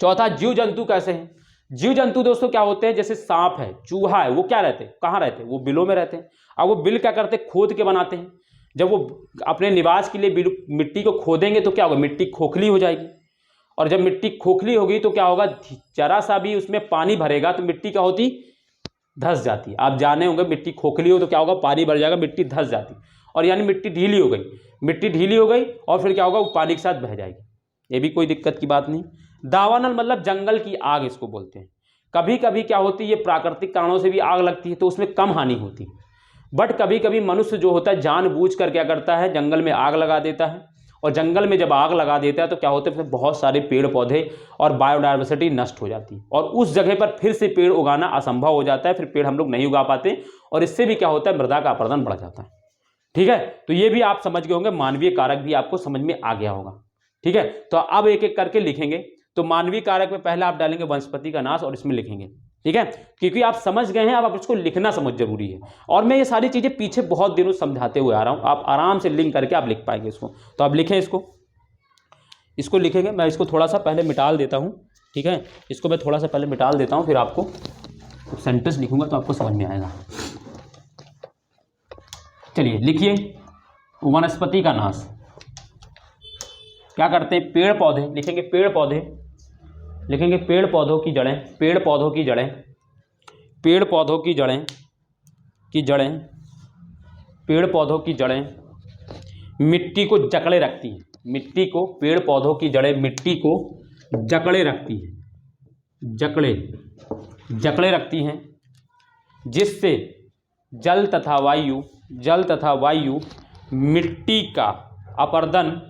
चौथा, जीव जंतु कैसे हैं। जीव जंतु दोस्तों क्या होते हैं, जैसे सांप है, चूहा है, वो क्या रहते हैं, कहाँ रहते हैं, वो बिलों में रहते हैं। अब वो बिल क्या करते हैं, खोद के बनाते हैं। जब वो अपने निवास के लिए मिट्टी को खोदेंगे तो क्या होगा, मिट्टी खोखली हो जाएगी और जब मिट्टी खोखली होगी तो क्या होगा, जरा सा भी उसमें पानी भरेगा तो मिट्टी क्या होती, धंस जाती है। आप जाने होंगे, मिट्टी खोखली हो तो क्या होगा, पानी भर जाएगा, मिट्टी धंस जाती और यानी मिट्टी ढीली हो गई। मिट्टी ढीली हो गई और फिर क्या होगा, वो पानी के साथ बह जाएगी। ये भी कोई दिक्कत की बात नहीं। दावानल मतलब जंगल की आग इसको बोलते हैं। कभी कभी क्या होती है, ये प्राकृतिक कारणों से भी आग लगती है तो उसमें कम हानि होती, बट कभी कभी मनुष्य जो होता है जानबूझकर क्या करता है, जंगल में आग लगा देता है और जंगल में जब आग लगा देता है तो क्या होता है, फिर बहुत सारे पेड़ पौधे और बायोडाइवर्सिटी नष्ट हो जाती है और उस जगह पर फिर से पेड़ उगाना असंभव हो जाता है। फिर पेड़ हम लोग नहीं उगा पाते और इससे भी क्या होता है, मृदा का अपरदन बढ़ जाता है। ठीक है, तो ये भी आप समझ गए होंगे, मानवीय कारक भी आपको समझ में आ गया होगा। ठीक है, तो अब एक एक करके लिखेंगे। तो मानवीय कारक में पहले आप डालेंगे वनस्पति का नाश और इसमें लिखेंगे। ठीक है, क्योंकि आप समझ गए हैं, अब आप इसको लिखना समझ जरूरी है। और मैं ये सारी चीजें पीछे बहुत दिनों समझाते हुए आ रहा हूं, आप आराम से लिंक करके आप लिख पाएंगे इसको। तो आप लिखें, इसको लिखेंगे। मैं इसको थोड़ा सा पहले मिटाल देता हूं। ठीक है, इसको मैं थोड़ा सा पहले मिटाल देता हूं, फिर आपको सेंटेंस लिखूंगा तो आपको समझ में आएगा। चलिए लिखिए, वनस्पति का नाश। क्या करते हैं, पेड़ पौधे लिखेंगे, पेड़ पौधे लिखेंगे, पेड़ पौधों की जड़ें, पेड़ पौधों की जड़ें, पेड़ पौधों की जड़ें की जड़ें, पेड़ पौधों की जड़ें मिट्टी को जकड़े रखती हैं। मिट्टी को, पेड़ पौधों की जड़ें मिट्टी को जकड़े रखती हैं, जकड़े रखती हैं, जिससे जल तथा वायु मिट्टी का अपरदन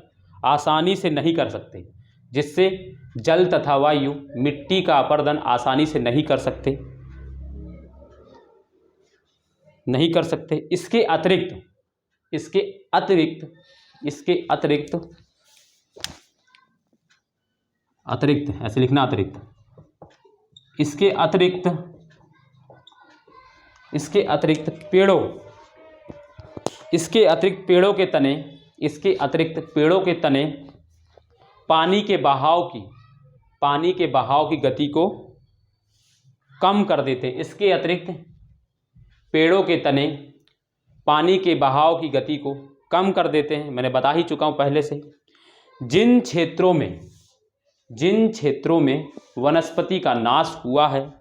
आसानी से नहीं कर सकते, जिससे जल तथा वायु मिट्टी का अपरदन आसानी से नहीं कर सकते। इसके अतिरिक्त इसके अतिरिक्त ऐसे लिखना, अतिरिक्त, इसके अतिरिक्त पेड़ों के तने पानी के बहाव की गति को कम कर देते हैं। इसके अतिरिक्त पेड़ों के तने पानी के बहाव की गति को कम कर देते हैं। मैंने बता ही चुका हूं पहले से। जिन क्षेत्रों में वनस्पति का नाश हुआ है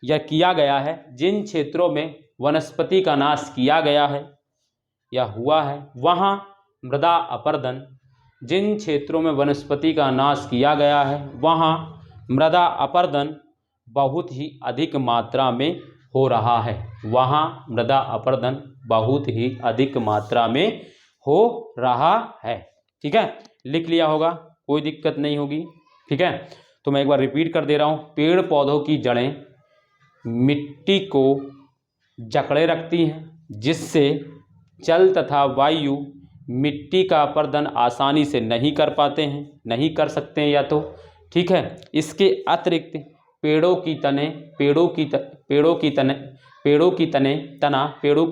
या किया गया है, जिन क्षेत्रों में वनस्पति का नाश किया गया है या हुआ है, वहाँ मृदा अपरदन, जिन क्षेत्रों में वनस्पति का नाश किया गया है वहाँ मृदा अपरदन बहुत ही अधिक मात्रा में हो रहा है। वहाँ मृदा अपरदन बहुत ही अधिक मात्रा में हो रहा है। ठीक है, लिख लिया होगा, कोई दिक्कत नहीं होगी। ठीक है, तो मैं एक बार रिपीट कर दे रहा हूँ। पेड़ पौधों की जड़ें मिट्टी को जकड़े रखती हैं, जिससे जल तथा वायु मिट्टी का अपरदन आसानी से नहीं कर सकते हैं या तो। ठीक है, इसके अतिरिक्त पेड़ों की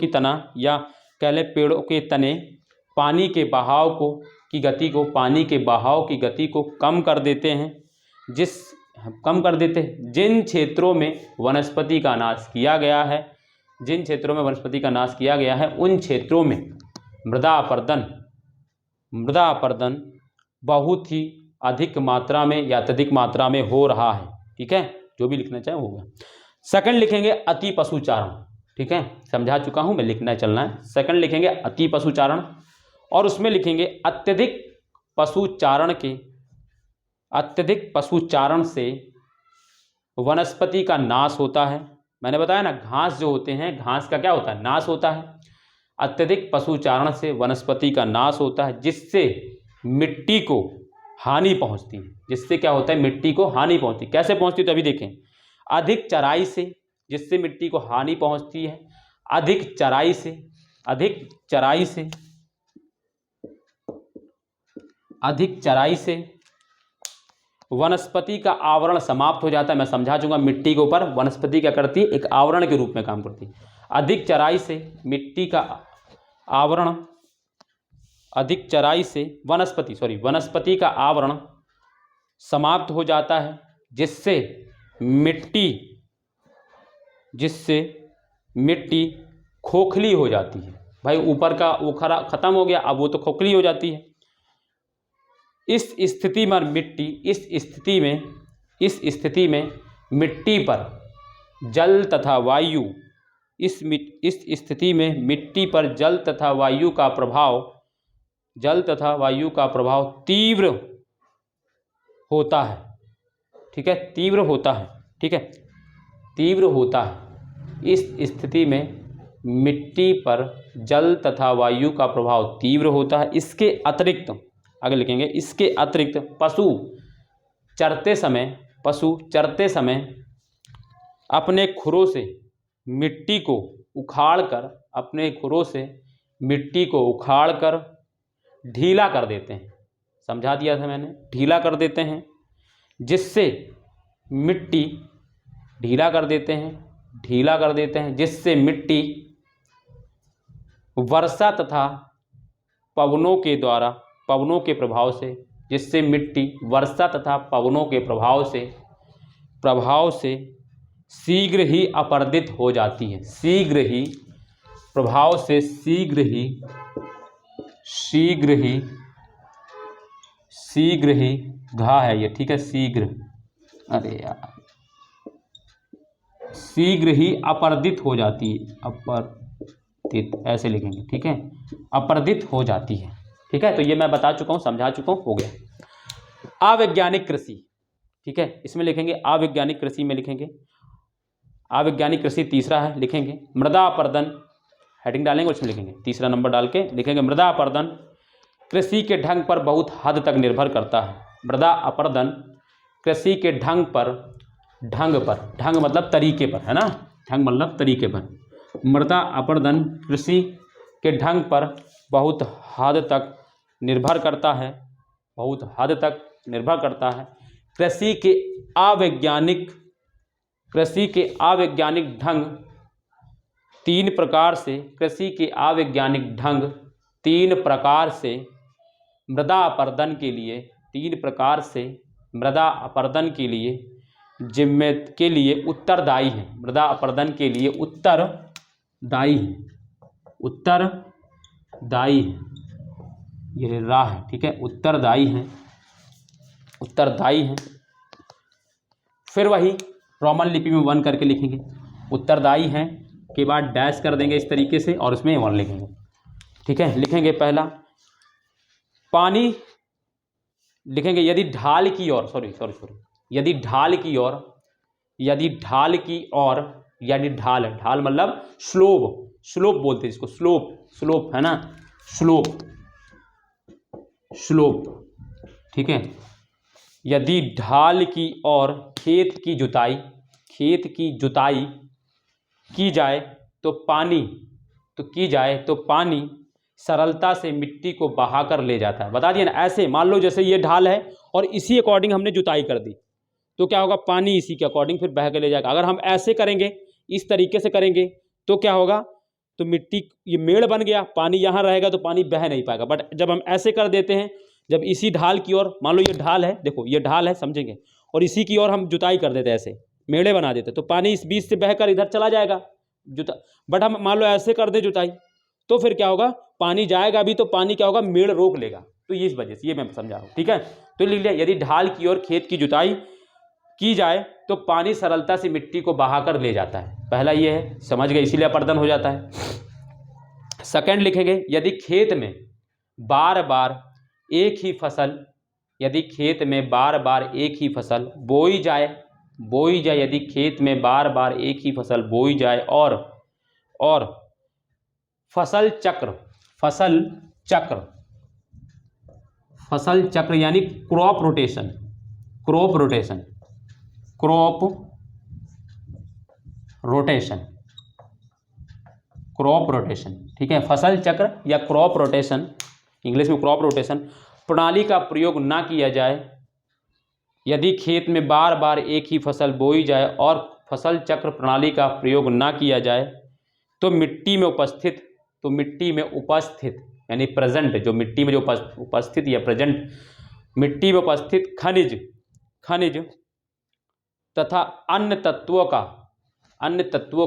तना या कह लें पेड़ों के तने पानी के बहाव की गति को कम कर देते हैं। जिन क्षेत्रों में वनस्पति का नाश किया गया है, उन क्षेत्रों में मृदा अपरदन बहुत ही अधिक मात्रा में या अत्यधिक मात्रा में हो रहा है। ठीक है, जो भी लिखना चाहे होगा। सेकंड लिखेंगे अति पशुचारण। ठीक है, समझा चुका हूं मैं, लिखना चलना है। सेकंड लिखेंगे अति पशुचारण और उसमें लिखेंगे अत्यधिक पशुचारण से वनस्पति का नाश होता है। मैंने बताया ना, घास जो होते हैं, घास का क्या होता है, नाश होता है। अत्यधिक पशुचारण से वनस्पति का नाश होता है, जिससे मिट्टी को हानि पहुंचती है। जिससे क्या होता है, मिट्टी को हानि पहुंचती। कैसे पहुंचती है तो अभी देखें। अधिक चराई से, जिससे मिट्टी को हानि पहुंचती है। अधिक चराई से वनस्पति का आवरण समाप्त हो जाता है। मैं समझा चूंगा, मिट्टी के ऊपर वनस्पति क्या करती है, एक आवरण के रूप में काम करती है। अधिक चराई से वनस्पति का आवरण समाप्त हो जाता है, जिससे मिट्टी खोखली हो जाती है। भाई ऊपर का वो खत्म हो गया, अब वो तो खोखली हो जाती है। इस स्थिति में मिट्टी पर जल तथा वायु का प्रभाव तीव्र होता है। ठीक है, तीव्र होता है। इस स्थिति में मिट्टी पर जल तथा वायु का प्रभाव तीव्र होता है। इसके अतिरिक्त आगे लिखेंगे, इसके अतिरिक्त पशु चरते समय अपने खुरों से मिट्टी को उखाड़ कर ढीला कर देते हैं। समझा दिया था मैंने, ढीला कर देते हैं, जिससे मिट्टी वर्षा तथा पवनों के प्रभाव से शीघ्र ही अपरदित हो जाती है। शीघ्र ही घा है ये। ठीक है, शीघ्र ही अपरदित हो जाती है। अपरदित ऐसे लिखेंगे। ठीक है, अपरदित हो जाती है। ठीक है, तो ये मैं बता चुका हूँ, समझा चुका हूँ, हो गया। अवैज्ञानिक कृषि। ठीक है, इसमें लिखेंगे अवैज्ञानिक कृषि में लिखेंगे अवैज्ञानिक कृषि तीसरा है, लिखेंगे मृदा अपरदन, हेडिंग डालेंगे उसमें लिखेंगे, तीसरा नंबर डाल के लिखेंगे मृदा अपरदन कृषि के ढंग पर बहुत हद तक निर्भर करता है। मृदा अपरदन कृषि के ढंग मतलब तरीके पर, है ना, ढंग मतलब तरीके पर। मृदा अपरदन कृषि के ढंग पर बहुत हद तक निर्भर करता है, बहुत हद तक निर्भर करता है। कृषि के अवैज्ञानिक ढंग तीन प्रकार से, कृषि के अवैज्ञानिक ढंग तीन प्रकार से मृदा अपरदन के लिए, तीन प्रकार से मृदा अपरदन के लिए उत्तरदायी है, मृदा अपरदन के लिए उत्तरदायी है, उत्तरदायी है, ये राह है, ठीक है, उत्तरदायी है, उत्तरदायी है। फिर वही रोमन लिपि में 1 करके लिखेंगे, उत्तरदायी हैं के बाद डैश कर देंगे इस तरीके से और उसमें 1 लिखेंगे, ठीक है। लिखेंगे पहला पानी, लिखेंगे यदि ढाल की ओर, यदि ढाल की ओर, यदि ढाल की ओर, यदि ढाल, ढाल मतलब स्लोप बोलते हैं इसको, स्लोप है ना, स्लोप, ठीक है। यदि ढाल की ओर खेत की जुताई की जाए तो पानी सरलता से मिट्टी को बहाकर ले जाता है। बता दिया ना, ऐसे मान लो जैसे ये ढाल है और इसी अकॉर्डिंग हमने जुताई कर दी तो क्या होगा, पानी इसी के अकॉर्डिंग फिर बह के ले जाएगा। अगर हम ऐसे करेंगे, इस तरीके से करेंगे तो क्या होगा, तो मिट्टी, ये मेड़ बन गया, पानी यहाँ रहेगा तो पानी बह नहीं पाएगा। बट जब हम ऐसे कर देते हैं, जब इसी ढाल की ओर, मान लो ये ढाल है, देखो ये ढाल है, समझेंगे, और इसी की ओर हम जुताई कर देते, ऐसे मेड़े बना देते तो पानी इस बीच से बहकर इधर चला जाएगा बट हम मान लो ऐसे कर दे जुताई तो फिर क्या होगा, पानी जाएगा भी तो पानी क्या होगा, मेड़ रोक लेगा। तो ये इस वजह से, ये मैं समझा रहा हूँ, ठीक है। तो लिख लिया, यदि ढाल की ओर खेत की जुताई की जाए तो पानी सरलता से मिट्टी को बहाकर ले जाता है। पहला ये है, समझ गए, इसीलिए अपरदन हो जाता है। सेकंड लिखेंगे, यदि खेत में बार बार एक ही फसल, यदि खेत में बार बार एक ही फसल बोई जाए, यदि खेत में बार बार एक ही फसल बोई जाए और फसल चक्र यानी क्रॉप रोटेशन, ठीक है। फसल चक्र या क्रॉप रोटेशन, इंग्लिश में क्रॉप रोटेशन प्रणाली का प्रयोग ना किया जाए, यदि खेत में बार बार एक ही फसल बोई जाए और फसल चक्र प्रणाली का प्रयोग ना किया जाए तो मिट्टी में उपस्थित यानी प्रेजेंट, जो मिट्टी में जो उपस्थित या प्रेजेंट मिट्टी में उपस्थित खनिज तथा अन्य तत्वों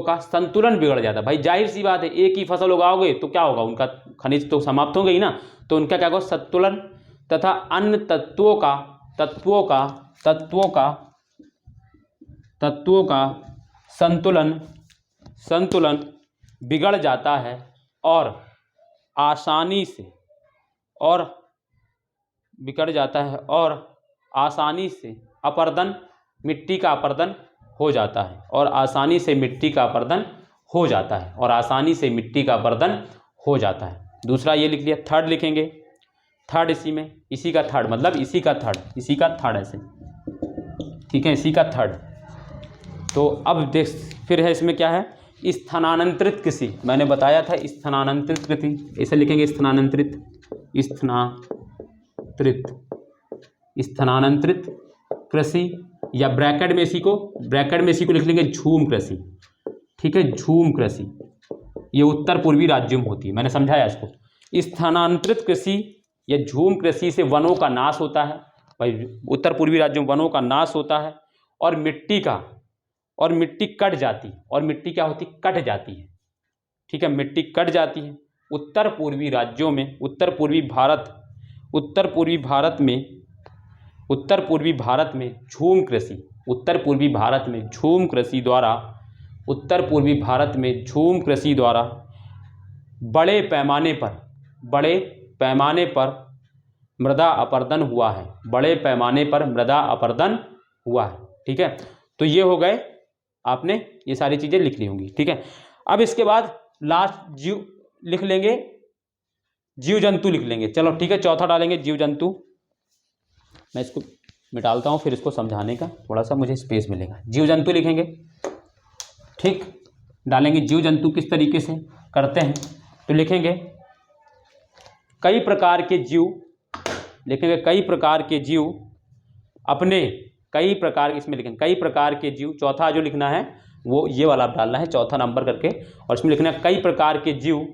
का संतुलन बिगड़ जाता है। भाई जाहिर सी बात है, एक ही फसल उगाओगे तो क्या होगा, उनका खनिज तो समाप्त होंगे ही ना, तो उनका क्या होगा, संतुलन तथा अन्य तत्वों का संतुलन बिगड़ जाता है और आसानी से मिट्टी का अपरदन हो जाता है, और आसानी से मिट्टी का अपरदन हो जाता है। दूसरा ये लिख लिया। थर्ड लिखेंगे, थर्ड इसी का थर्ड मतलब इसी का थर्ड ऐसे, ठीक है, इसी का थर्ड। तो अब देख, फिर है इसमें क्या है, स्थानांतरित कृषि, मैंने बताया था स्थानांतरित कृषि, ऐसे लिखेंगे स्थानांतरित कृषि, या ब्रैकेट में इसी को लिख लेंगे झूम कृषि, ठीक है, झूम कृषि। ये उत्तर पूर्वी राज्यों में होती है, मैंने समझाया इसको। स्थानांतरित कृषि या झूम कृषि से वनों का नाश होता है, भाई उत्तर पूर्वी राज्यों में वनों का नाश होता है और मिट्टी कट जाती है, और मिट्टी क्या होती, कट जाती है, ठीक है, मिट्टी कट जाती है। उत्तर पूर्वी राज्यों में, उत्तर पूर्वी भारत में झूम कृषि द्वारा बड़े पैमाने पर मृदा अपरदन हुआ है, ठीक है। तो ये हो गए, आपने ये सारी चीजें लिख ली होंगी, ठीक है। अब इसके बाद लास्ट लिख लेंगे, जीव जंतु लिख लेंगे, चलो ठीक है, चौथा डालेंगे जीव जंतु। मैं इसको मिटालता हूँ, फिर इसको समझाने का थोड़ा सा मुझे स्पेस मिलेगा। जीव जंतु लिखेंगे, ठीक, डालेंगे जीव जंतु किस तरीके से करते हैं, तो लिखेंगे कई प्रकार के जीव, लिखेंगे कई प्रकार के जीव अपने, कई प्रकार, इसमें लिखेंगे कई प्रकार के जीव, चौथा जो लिखना है वो ये वाला आप डालना है चौथा नंबर करके, और इसमें लिखना है कई प्रकार के जीव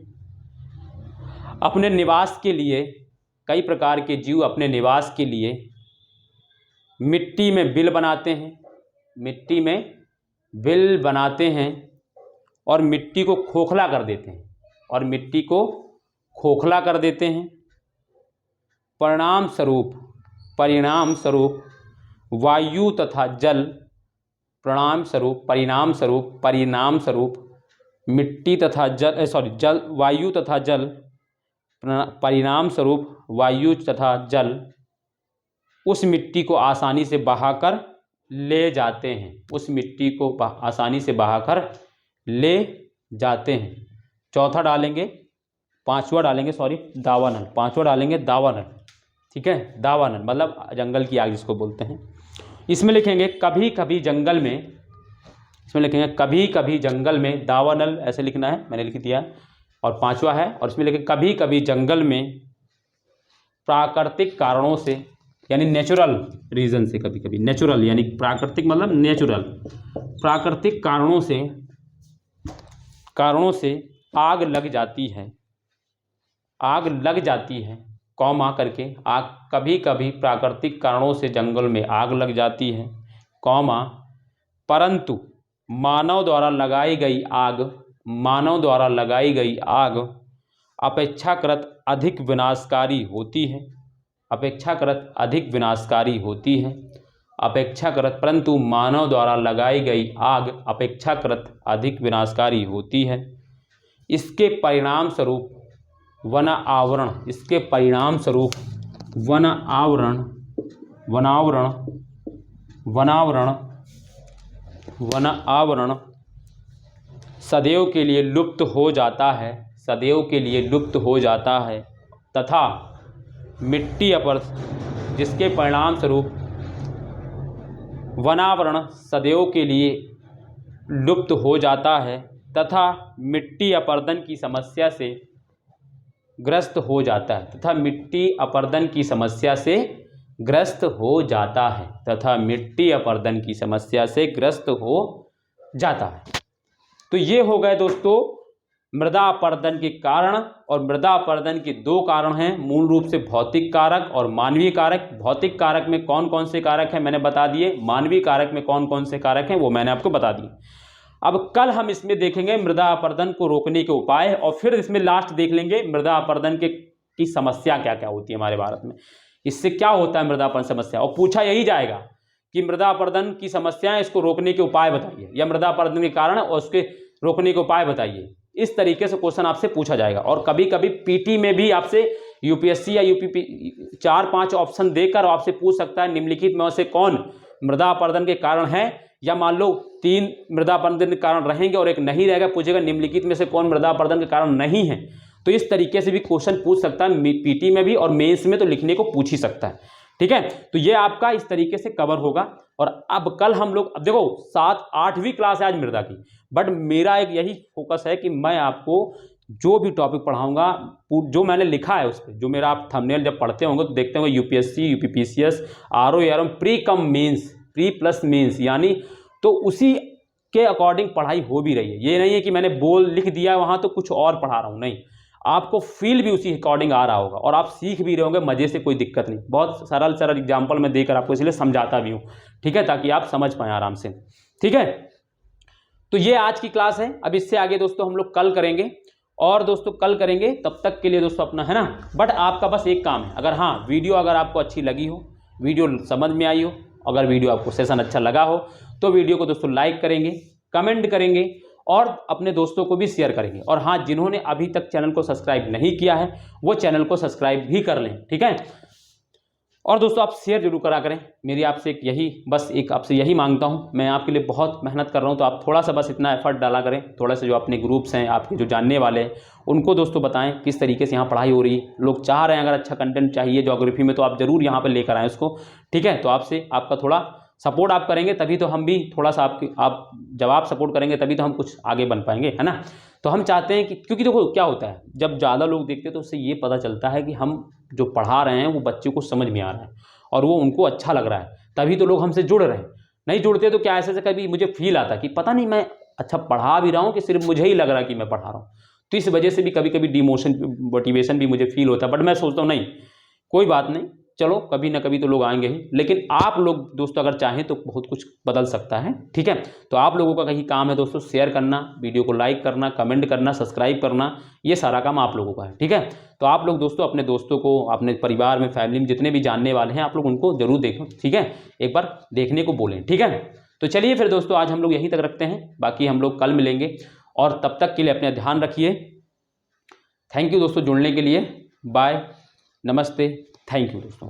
अपने निवास के लिए, कई प्रकार के जीव अपने निवास के लिए मिट्टी में बिल बनाते हैं, मिट्टी में बिल बनाते हैं और मिट्टी को खोखला कर देते हैं, और मिट्टी को खोखला कर देते हैं। परिणाम स्वरूप वायु तथा जल, परिणाम स्वरूप मिट्टी तथा जल, वायु तथा जल, परिणाम स्वरूप वायु तथा जल उस मिट्टी को आसानी से बहाकर ले जाते हैं, उस मिट्टी को आसानी से बहाकर ले जाते हैं। चौथा डालेंगे, पांचवा डालेंगे दावानल, पांचवा डालेंगे दावानल, ठीक है, दावानल मतलब जंगल की आग जिसको बोलते हैं। इसमें लिखेंगे कभी कभी जंगल में, इसमें लिखेंगे कभी कभी जंगल में, दावानल ऐसे लिखना है, मैंने लिख दिया। और पांचवा है, और इसमें लिखेंगे कभी कभी जंगल में प्राकृतिक कारणों से, यानी नेचुरल रीजन से, कभी कभी नेचुरल यानी प्राकृतिक मतलब नेचुरल, प्राकृतिक कारणों से आग लग जाती है, आग लग जाती है, कौमा करके आग, कभी कभी प्राकृतिक कारणों से जंगल में आग लग जाती है, कौमा, परंतु मानव द्वारा लगाई गई आग अपेक्षाकृत अधिक विनाशकारी होती है, अपेक्षाकृत अधिक विनाशकारी होती है, परंतु मानव द्वारा लगाई गई आग अपेक्षाकृत अधिक विनाशकारी होती है। इसके परिणाम स्वरूप वन आवरण सदैव के लिए लुप्त हो जाता है, सदैव के लिए लुप्त हो जाता है, तथा मिट्टी जिसके परिणाम स्वरूप वनावरण सदैव के लिए लुप्त हो जाता है तथा मिट्टी अपरदन की समस्या से ग्रस्त हो जाता है, तथा मिट्टी अपरदन की समस्या से ग्रस्त हो जाता है, तथा मिट्टी अपरदन की समस्या से ग्रस्त हो जाता है। तो ये हो गए दोस्तों मृदा अपरदन के कारण, और मृदा अपरदन के दो कारण हैं मूल रूप से भौतिक कारक और मानवीय कारक। भौतिक कारक में कौन कौन से कारक हैं मैंने बता दिए, मानवीय कारक में कौन कौन से कारक हैं वो मैंने आपको बता दिए। अब कल हम इसमें देखेंगे मृदा अपरदन को रोकने के उपाय, और फिर इसमें लास्ट देख लेंगे मृदा अपरदन की समस्या क्या क्या होती है हमारे भारत में, इससे क्या होता है मृदा अपरदन समस्या, और पूछा यही जाएगा कि मृदा अपरदन की समस्याएं, इसको रोकने के उपाय बताइए, या मृदा अपरदन के कारण और उसके रोकने के उपाय बताइए। इस तरीके से क्वेश्चन आपसे पूछा जाएगा। और कभी कभी पीटी में भी आपसे यूपीएससी या यूपीपी 4-5 ऑप्शन देकर आपसे पूछ सकता है निम्नलिखित में से कौन मृदा अपरदन के कारण है, या मान लो 3 मृदा अपरदन के कारण रहेंगे और एक नहीं रहेगा, पूछेगा निम्नलिखित में से कौन मृदा अपरदन के कारण नहीं है। तो इस तरीके से भी क्वेश्चन पूछ सकता है पीटी में भी, और मेंस में तो लिखने को पूछ ही सकता है। ठीक है, तो ये आपका इस तरीके से कवर होगा। और अब कल हम लोग, अब देखो 7-8वीं क्लास है आज मृदा की, बट मेरा एक यही फोकस है कि मैं आपको जो भी टॉपिक पढ़ाऊंगा, जो मैंने लिखा है उस पर, जो मेरा आप थंबनेल जब पढ़ते होंगे तो देखते होंगे UPSC, UPPCS, RO ARO, pre cum mains, pre plus mains, यानी तो उसी के अकॉर्डिंग पढ़ाई हो भी रही है। ये नहीं है कि मैंने लिख दिया वहाँ तो कुछ और पढ़ा रहा हूँ, नहीं, आपको फील भी उसी अकॉर्डिंग आ रहा होगा और आप सीख भी रहे होंगे मज़े से, कोई दिक्कत नहीं। बहुत सरल एग्जाम्पल मैं देकर आपको इसलिए समझाता भी हूँ, ठीक है, ताकि आप समझ पाएँ आराम से। ठीक है, तो ये आज की क्लास है। अब इससे आगे दोस्तों हम लोग कल करेंगे, और दोस्तों कल करेंगे, तब तक के लिए दोस्तों अपना है ना, बट आपका बस एक काम है, अगर हाँ वीडियो अगर आपको अच्छी लगी हो, वीडियो समझ में आई हो, अगर वीडियो आपको सेशन अच्छा लगा हो तो वीडियो को दोस्तों लाइक करेंगे, कमेंट करेंगे और अपने दोस्तों को भी शेयर करेंगे। और हाँ, जिन्होंने अभी तक चैनल को सब्सक्राइब नहीं किया है वो चैनल को सब्सक्राइब भी कर लें, ठीक है। और दोस्तों आप शेयर जरूर करा करें, मेरी आपसे आपसे यही मांगता हूं। मैं आपके लिए बहुत मेहनत कर रहा हूं, तो आप थोड़ा सा बस इतना एफर्ट डाला करें, थोड़ा सा जो अपने ग्रुप्स हैं, आपके जो जानने वाले हैं, उनको दोस्तों बताएं किस तरीके से यहाँ पढ़ाई हो रही है। लोग चाह रहे हैं, अगर अच्छा कंटेंट चाहिए ज्योग्राफी में तो आप जरूर यहाँ पर लेकर आएँ उसको, ठीक है। तो आपसे आपका थोड़ा सपोर्ट आप करेंगे तभी तो हम भी थोड़ा सा आप जब आप सपोर्ट करेंगे तभी तो हम कुछ आगे बन पाएंगे, है ना। तो हम चाहते हैं कि, क्योंकि देखो क्या होता है, जब ज़्यादा लोग देखते हैं तो उससे ये पता चलता है कि हम जो पढ़ा रहे हैं वो बच्चे को समझ में आ रहा है और वो उनको अच्छा लग रहा है, तभी तो लोग हमसे जुड़ रहे हैं। नहीं जुड़ते तो क्या ऐसे कभी मुझे फील आता कि पता नहीं मैं अच्छा पढ़ा भी रहा हूँ कि सिर्फ मुझे ही लग रहा है कि मैं पढ़ा रहा हूँ। तो इस वजह से भी कभी कभी मोटिवेशन भी मुझे फील होता है, बट मैं सोचता हूँ नहीं, कोई बात नहीं, चलो कभी ना कभी तो लोग आएंगे ही। लेकिन आप लोग दोस्तों अगर चाहें तो बहुत कुछ बदल सकता है, ठीक है। तो आप लोगों का कहीं काम है दोस्तों, शेयर करना, वीडियो को लाइक करना, कमेंट करना, सब्सक्राइब करना, ये सारा काम आप लोगों का है, ठीक है। तो आप लोग दोस्तों अपने दोस्तों को, अपने परिवार में, फैमिली में जितने भी जानने वाले हैं, आप लोग उनको जरूर देखो, ठीक है, एक बार देखने को बोलें, ठीक है। तो चलिए फिर दोस्तों आज हम लोग यहीं तक रखते हैं, बाकी हम लोग कल मिलेंगे, और तब तक के लिए अपना ध्यान रखिए। थैंक यू दोस्तों जुड़ने के लिए, बाय, नमस्ते, थैंक यू दोस्तों।